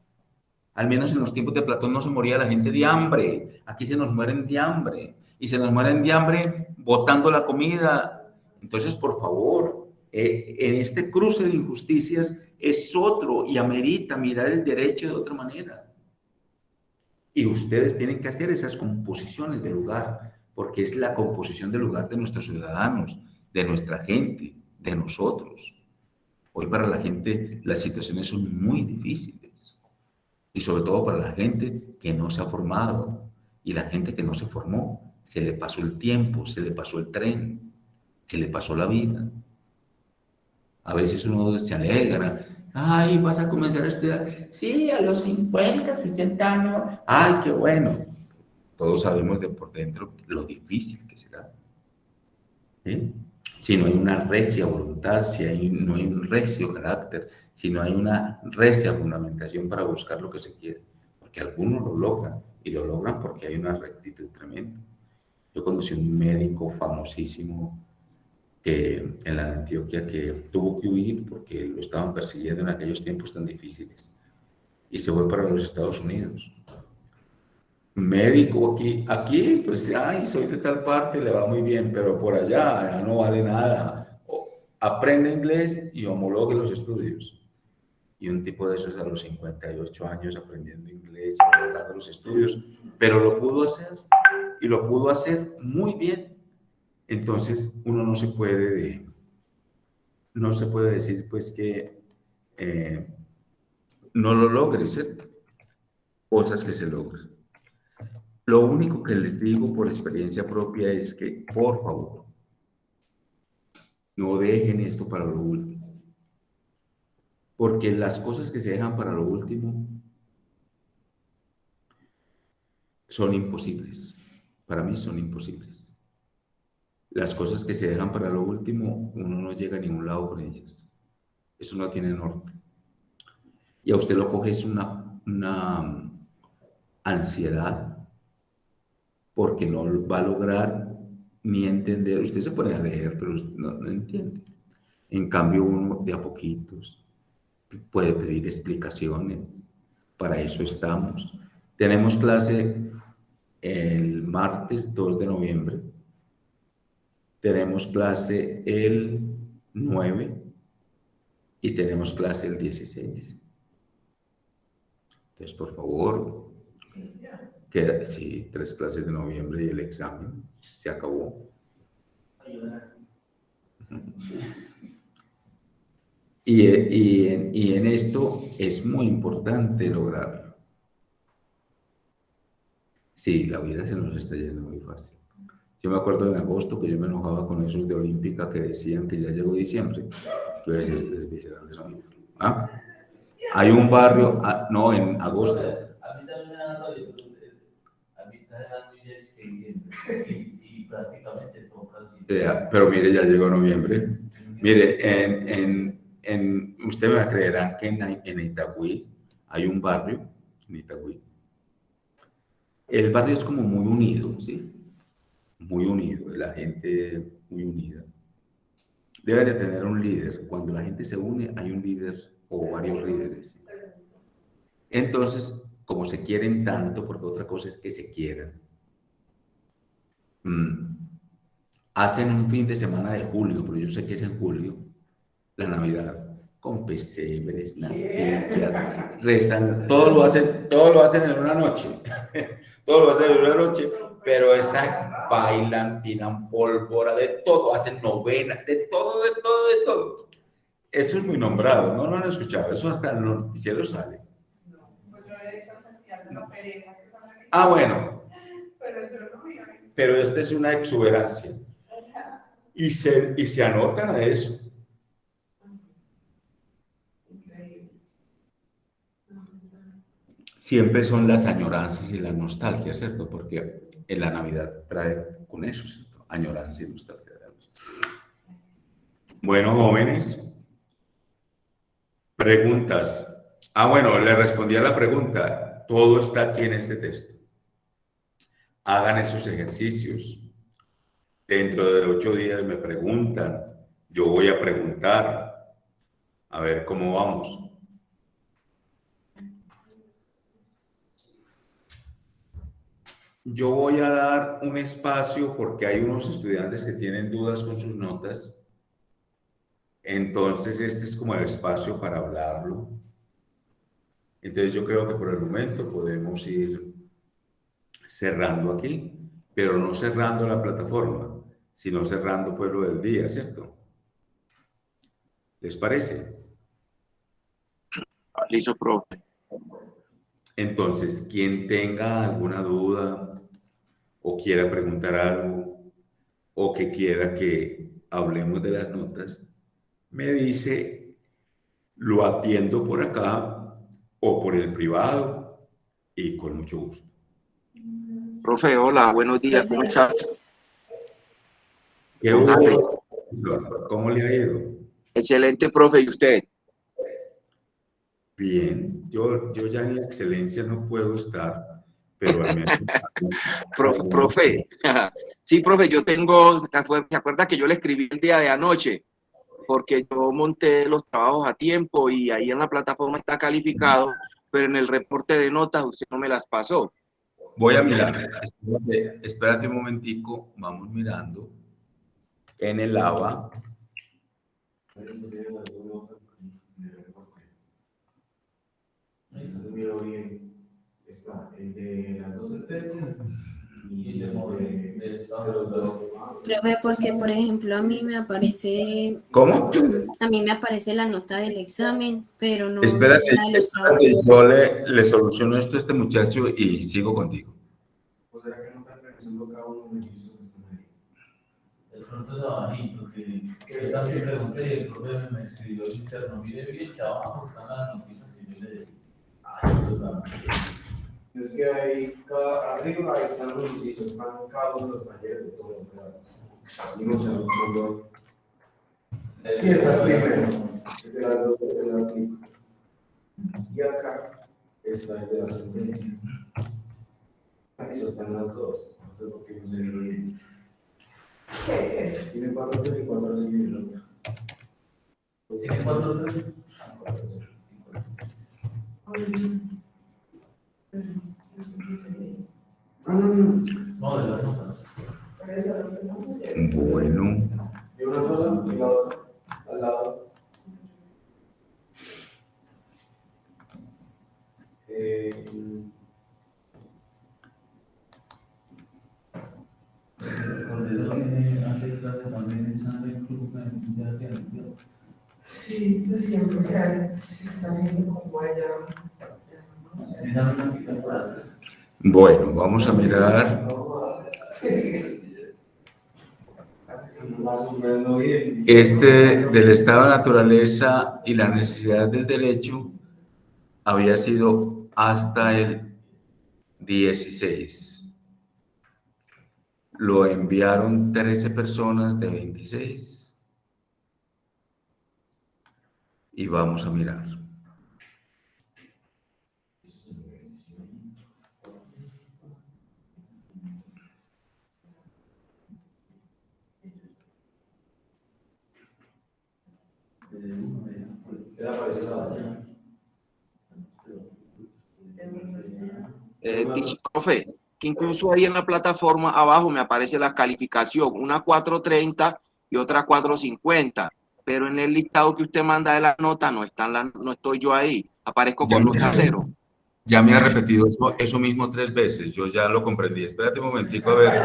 Al menos en los tiempos de Platón no se moría la gente de hambre. Aquí se nos mueren de hambre. Y se nos mueren de hambre botando la comida. Entonces, por favor, en este cruce de injusticias es otro y amerita mirar el derecho de otra manera. Y ustedes tienen que hacer esas composiciones de lugar, porque es la composición del lugar de nuestros ciudadanos, de nuestra gente, de nosotros. Hoy para la gente las situaciones son muy difíciles. Y sobre todo para la gente que no se ha formado. Y la gente que no se formó, se le pasó el tiempo, se le pasó el tren, se le pasó la vida. A veces uno se alegra. Ay, vas a comenzar a estudiar. Sí, a los 50, 60 años. Ay, qué bueno. Todos sabemos de por dentro lo difícil que será. ¿Sí? Si no hay una recia voluntad, no hay un recio carácter, si no hay una recia fundamentación para buscar lo que se quiere. Porque algunos lo logran, y lo logran porque hay una rectitud tremenda. Yo conocí un médico famosísimo en la Antioquia que tuvo que huir porque lo estaban persiguiendo en aquellos tiempos tan difíciles. Y se fue para los Estados Unidos. Médico aquí, pues, ay, soy de tal parte, le va muy bien, pero por allá ya no vale nada. Aprende inglés y homologue los estudios. Y un tipo de esos a los 58 años aprendiendo inglés y homologando los estudios, pero lo pudo hacer, y lo pudo hacer muy bien. Entonces, uno no se puede decir, pues, que no lo logre, ¿cierto? Cosas que se logran. Lo único que les digo por experiencia propia es que, por favor, no dejen esto para lo último. Porque las cosas que se dejan para lo último son imposibles. Para mí son imposibles. Las cosas que se dejan para lo último, uno no llega a ningún lado con ellas. Eso no tiene norte. Y a usted lo coge es una ansiedad porque no va a lograr ni entender. Usted se pone a leer, pero no entiende. En cambio, uno de a poquitos puede pedir explicaciones. Para eso estamos. Tenemos clase el martes 2 de noviembre. Tenemos clase el 9 y tenemos clase el 16. Entonces, por favor, sí, 3 clases de noviembre y el examen. Se acabó. Y en esto es muy importante lograrlo. Sí, la vida se nos está yendo muy fácil. Yo me acuerdo en agosto que yo me enojaba con esos de Olímpica que decían que ya llegó diciembre. Yo decía, estos miserables son. ¿Ah? Hay un barrio, no, en agosto. A mí también me da rabia, a mí también me da muy bien que diciembre y prácticamente toca así. Pero mire, ya llegó noviembre. Mire, usted me va a creer que en Itagüí hay un barrio, en Itagüí. El barrio es como muy unido, ¿sí? Muy unido, la gente muy unida. Debe de tener un líder. Cuando la gente se une, hay un líder o varios líderes. ¿Sí? Entonces, como se quieren tanto, porque otra cosa es que se quieran, hacen un fin de semana de julio, pero yo sé que es en julio, la Navidad, con pesebres, noticias, rezan, todo lo hacen en una noche, todo lo hacen en una noche, pero esa bailan, tiran pólvora, de todo, hacen novena, de todo, de todo, de todo. Eso es muy nombrado, no lo han escuchado, eso hasta en los noticieros sale. No, pues yo he visto el festival de la pereza, que son las que... Ah, bueno, Pero yo no me iba. pero esta es una exuberancia. Y se anotan a eso. Siempre son las añoranzas y la nostalgia, ¿cierto? Porque en la Navidad trae con eso, ¿cierto? Añoranza y nostalgia. Bueno, jóvenes, preguntas. Ah, bueno, le respondí a la pregunta. Todo está aquí en este texto. Hagan esos ejercicios. Dentro de 8 días me preguntan. Yo voy a preguntar. A ver cómo vamos. Yo voy a dar un espacio porque hay unos estudiantes que tienen dudas con sus notas. Entonces, este es como el espacio para hablarlo. Entonces, yo creo que por el momento podemos ir cerrando aquí, pero no cerrando la plataforma, sino cerrando pues lo del día, ¿cierto? ¿Les parece? Listo, profe. Entonces, quien tenga alguna duda o quiera preguntar algo o que quiera que hablemos de las notas, me dice, lo atiendo por acá o por el privado y con mucho gusto. Profe, hola, buenos días, ¿cómo estás? ¿Qué Don Harry. hubo? ¿Cómo le ha ido? Excelente, profe, ¿y usted? Bien, yo ya en la excelencia no puedo estar, pero al menos... Profe, sí, profe, yo tengo, ¿se acuerda que yo le escribí el día de anoche? Porque yo monté los trabajos a tiempo y ahí en la plataforma está calificado, pero en el reporte de notas usted no me las pasó. Voy a mirar, espérate un momentico, vamos mirando en el ABA. Está el de las 2 sentencias Y el estado Profe, porque por ejemplo a mí me aparece, ¿Cómo? a mí me aparece la nota del examen, pero no Espérate, la de los trabajos. yo le soluciono esto a este muchacho y sigo contigo. ¿O será que no están revisando cada uno de ellos que están ahí? de pronto es abajito, que yo también pregunté y el profe me escribió el interno, mire bien que abajo están las noticias que yo le Es que ahí, arriba están los incisos, están cada uno de los talleres de todo. Y no se los mandó. Aquí está el primero, es de las 2 de la película. Y acá está el de la sentencia. Aquí están las dos, no sé por qué no se vieron bien. Tiene 4 3 y 4 así en el otro. ¿Tiene 4 3? No, de las notas. Bueno, Y una sola y la otra al lado. Cordero tiene hace clase también en San Club de Tiempo. Sí, yo siempre, o sea, se está haciendo como allá. Esa es una pica por atrás. Bueno, vamos a mirar. Más o menos bien. Del estado de naturaleza y la necesidad del derecho había sido hasta el 16. Lo enviaron 13 personas de 26. Y vamos a mirar. Queda parecido a la otra. Profe, que incluso ahí en la plataforma abajo me aparece la calificación, una 430 y otra 450, pero en el listado que usted manda de la nota no estoy yo ahí, aparezco con nota 0. Ya me ha repetido eso mismo 3 veces, yo ya lo comprendí. Espérate un momentico a ver.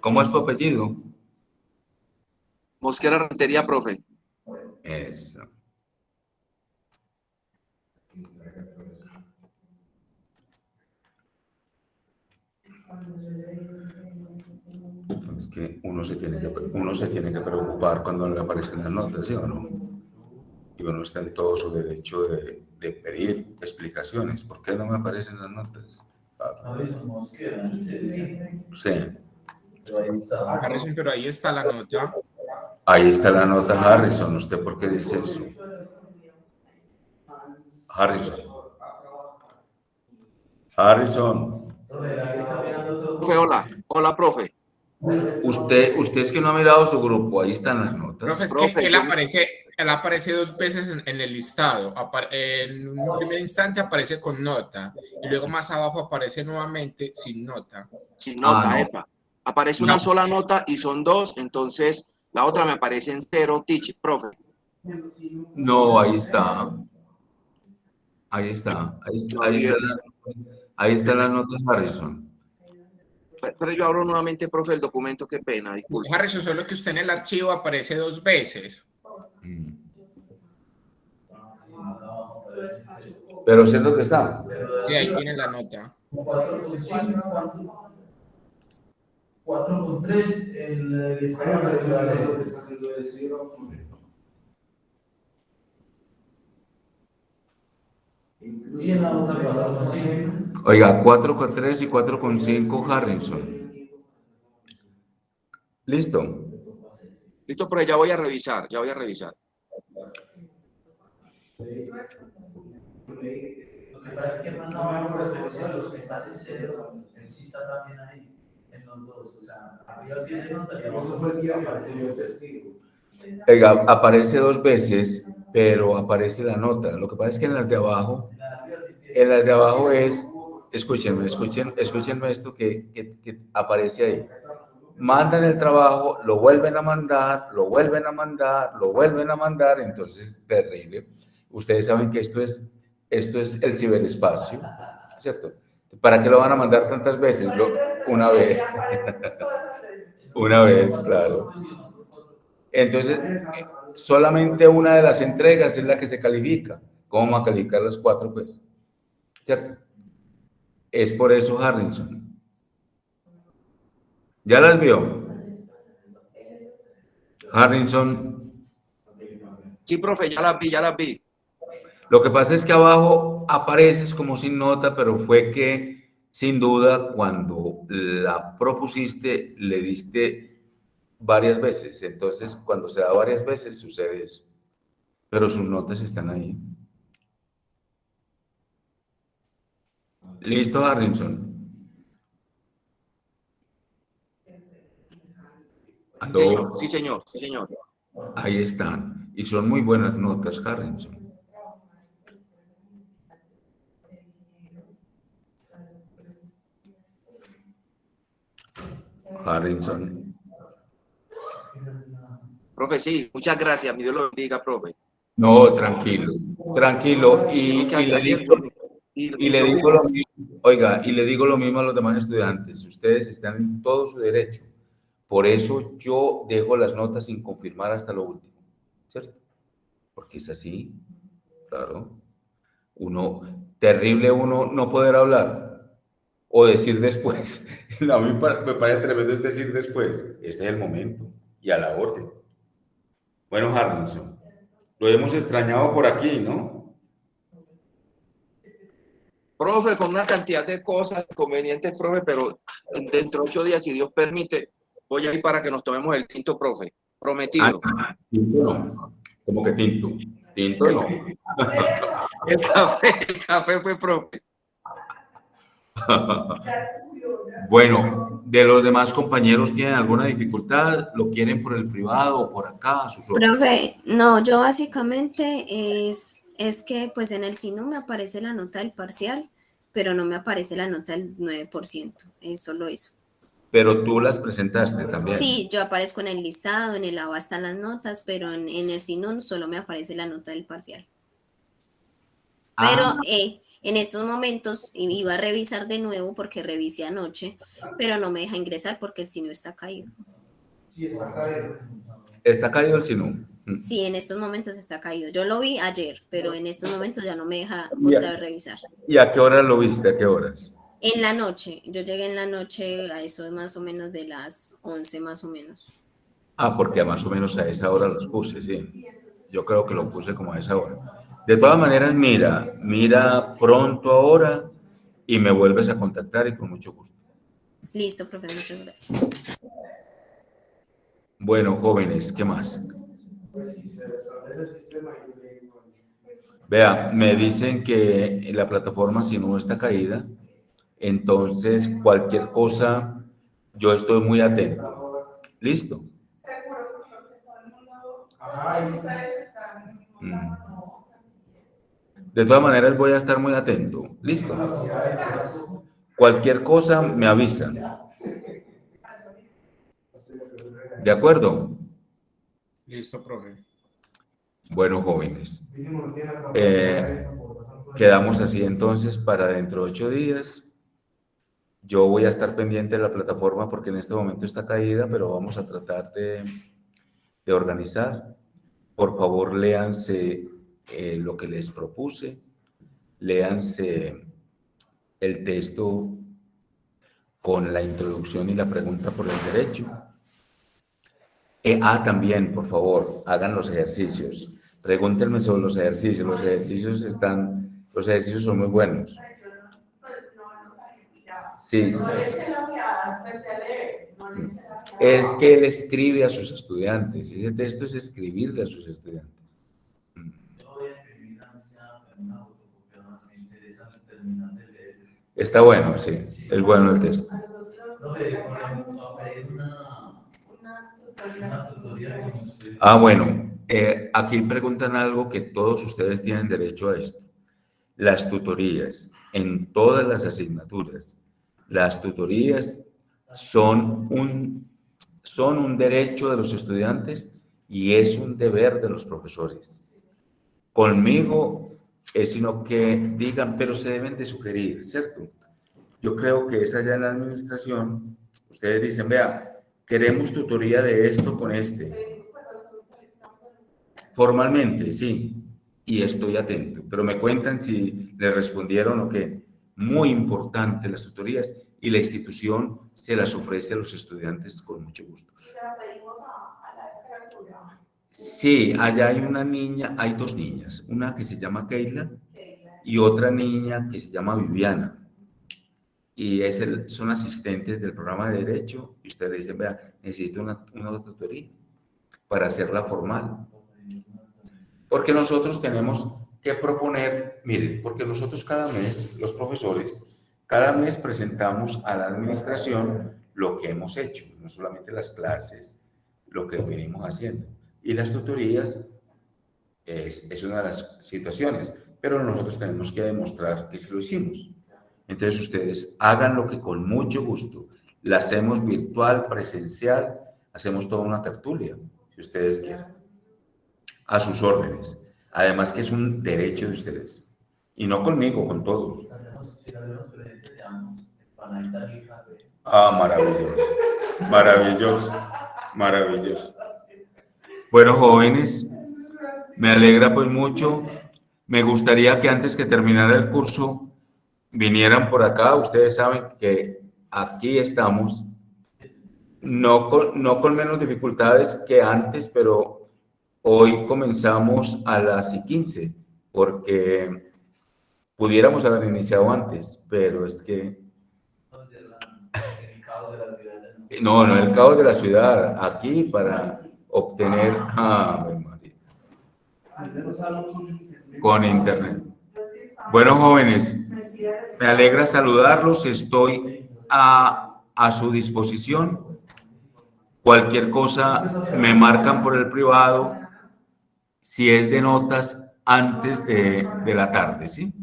¿Cómo es tu apellido? Mosquera Rentería, profe. Eso. Es que uno se tiene que preocupar cuando le aparecen las notas, ¿sí o no? Y uno está en todo su derecho de pedir explicaciones. ¿Por qué no me aparecen las notas? Harrison Mosquera, ¿en serio? Sí, Pero ahí está. Harrison, pero ahí está la nota. ahí está la nota Harrison. ¿Usted por qué dice eso? Harrison. Profe, ahí está mirando todo. Profe, hola, profe. Usted es que no ha mirado su grupo, ahí están las notas. Profe, es Profe, que yo- él aparece 2 veces en el listado. En un primer instante aparece con nota y luego más abajo aparece nuevamente sin nota. Sin nota, no. epa. Aparece No. una sola nota y son 2, entonces la otra me aparece en 0, teacher, profe. No, ahí está. Ahí está. Ahí está la nota Harrison. Pero yo abro nuevamente, profe, el documento, qué pena, disculpe. Harrison, solo que usted en el archivo aparece 2 veces. Mm. Más abajo aparece. Pero ¿cierto que está? Sí, ahí tiene la nota. 4,5, 4,3 el Ahí estado apareció la nota que natural. está haciendo el cero. Y en la otra 4,5. Oiga, 4,3 y 4,5 Harrison. ¿Listo? Listo, pero ya voy a revisar, Lo que pasa es que más abajo referencia a los que estás en 0, él sí está también ahí, en los 2. O sea, arriba tiene nota y abajo Eso fue el día que apareció el testigo. Oiga, aparece 2 veces, pero aparece la nota. Lo que pasa es que en las de abajo es, escúchenme esto que aparece ahí. Mandan el trabajo, lo vuelven a mandar, entonces terrible. Ustedes saben que esto es el ciberespacio, ¿cierto? ¿Para qué lo van a mandar tantas veces? Una vez. Una vez, claro. Entonces, solamente una de las entregas es la que se califica. ¿Cómo vamos a calificar las 4, pues? ¿Cierto? Es por eso Harrison. ¿Ya las vio? Harrison. Sí, profe, ya las vi. Lo que pasa es que abajo apareces como sin nota, pero fue que, sin duda, cuando la propusiste, le diste varias veces. Entonces, cuando se da varias veces, sucede eso. Pero sus notas están ahí. ¿Listo, Harrison? ¿Aló? Sí, señor. Ahí están. Y son muy buenas notas, Harrison. Harrison. Profe, sí, muchas gracias, mi Dios lo bendiga, profe. No, tranquilo. Y le digo lo mismo. Oiga, y le digo lo mismo a los demás estudiantes. Ustedes están en todo su derecho. Por eso yo dejo las notas sin confirmar hasta lo último. ¿cierto? Porque es así, claro. Terrible uno no poder hablar o decir después. A mí me parece tremendo es decir después. Este es el momento y a la orden. Bueno, Harrison, lo hemos extrañado por aquí, ¿no? Profe, con una cantidad de cosas, inconvenientes, profe, pero dentro de 8 días, si Dios permite, voy a ir para que nos tomemos el tinto, profe. Prometido. Tinto no. ¿Cómo que tinto? Tinto no. El café fue, profe. Bueno, de los demás compañeros, ¿tienen alguna dificultad? ¿Lo quieren por el privado o por acá? Sus órdenes. Profe, no, yo básicamente es que pues en el SINU me aparece la nota del parcial, pero no me aparece la nota del 9%, es solo eso. Pero tú las presentaste también. Sí, yo aparezco en el listado, en el ABA están las notas, pero en el SINU solo me aparece la nota del parcial. Pero en estos momentos iba a revisar de nuevo porque revisé anoche, pero no me deja ingresar porque el SINU está caído. Sí, está caído. ¿Está caído el SINU? Sí, en estos momentos está caído. Yo lo vi ayer, pero en estos momentos ya no me deja otra vez revisar. ¿Y a qué horas lo viste? ¿A qué horas? En la noche, yo llegué en la noche a eso de más o menos de las 11 más o menos. Ah, porque más o menos a esa hora los puse, sí. Yo creo que lo puse como a esa hora. De todas maneras, mira pronto ahora y me vuelves a contactar y con mucho gusto. Listo, profe, muchas gracias. Bueno, jóvenes, ¿qué más? Vea, me dicen que la plataforma si no está caída, entonces cualquier cosa, yo estoy muy atento. ¿Listo? Seguro, porque todo el mundo, ustedes están. De todas maneras voy a estar muy atento. ¿Listo? Cualquier cosa me avisan. ¿De acuerdo? Listo, profe. Bueno, jóvenes. Quedamos así entonces para dentro de 8 días. Yo voy a estar pendiente de la plataforma porque en este momento está caída, pero vamos a tratar de organizar. Por favor, léanse lo que les propuse. Léanse el texto con la introducción y la pregunta por el derecho. También, por favor, hagan los ejercicios. Pregúntenme sobre los ejercicios. Los ejercicios son muy buenos. Sí. No le eche la fiada, empecé a leer, no le eche la fiada. Es que él escribe a sus estudiantes. Ese texto es escribirle a sus estudiantes. Yo voy a escribir una fotocopia, me interesa terminar de leer. Está bueno, sí. Es bueno el texto. Profe, a pedir una tutoría con usted. Bueno. Aquí preguntan algo que todos ustedes tienen derecho a esto. Las tutorías en todas las asignaturas. Las tutorías son un derecho de los estudiantes y es un deber de los profesores. Conmigo es sino que digan, pero se deben de sugerir, ¿cierto? Yo creo que es allá en la administración, ustedes dicen, vea, queremos tutoría de esto con este. Formalmente, sí, y estoy atento, pero me cuentan si les respondieron o qué. Muy importante las tutorías y la institución se las ofrece a los estudiantes con mucho gusto. ¿Y la pedimos a la literatura? Sí, allá hay una niña, hay 2 niñas, una que se llama Keila y otra niña que se llama Viviana. Y son asistentes del programa de Derecho y ustedes dicen, vea, necesito una tutoría para hacerla formal. Porque nosotros tenemos que proponer, miren, porque nosotros cada mes, los profesores, cada mes presentamos a la administración lo que hemos hecho, no solamente las clases, lo que venimos haciendo. Y las tutorías es una de las situaciones, pero nosotros tenemos que demostrar que sí lo hicimos. Entonces ustedes hagan lo que con mucho gusto. La hacemos virtual, presencial, hacemos toda una tertulia, si ustedes quieren. A sus órdenes. Además que es un derecho de ustedes. Y no conmigo, con todos. Maravilloso. Maravilloso. Maravilloso. Bueno, jóvenes, Me alegra pues mucho. Me gustaría que antes que terminara el curso vinieran por acá. Ustedes saben que aquí estamos, no con menos dificultades que antes, pero hoy comenzamos a las 15, porque pudiéramos haber iniciado antes, pero es que... El caos de la ciudad. No, no el caos de la ciudad, aquí para obtener con internet. Bueno, jóvenes, me alegra saludarlos, estoy a su disposición. Cualquier cosa me marcan por el privado, si es de notas antes de la tarde, ¿sí?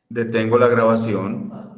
Detengo la grabación.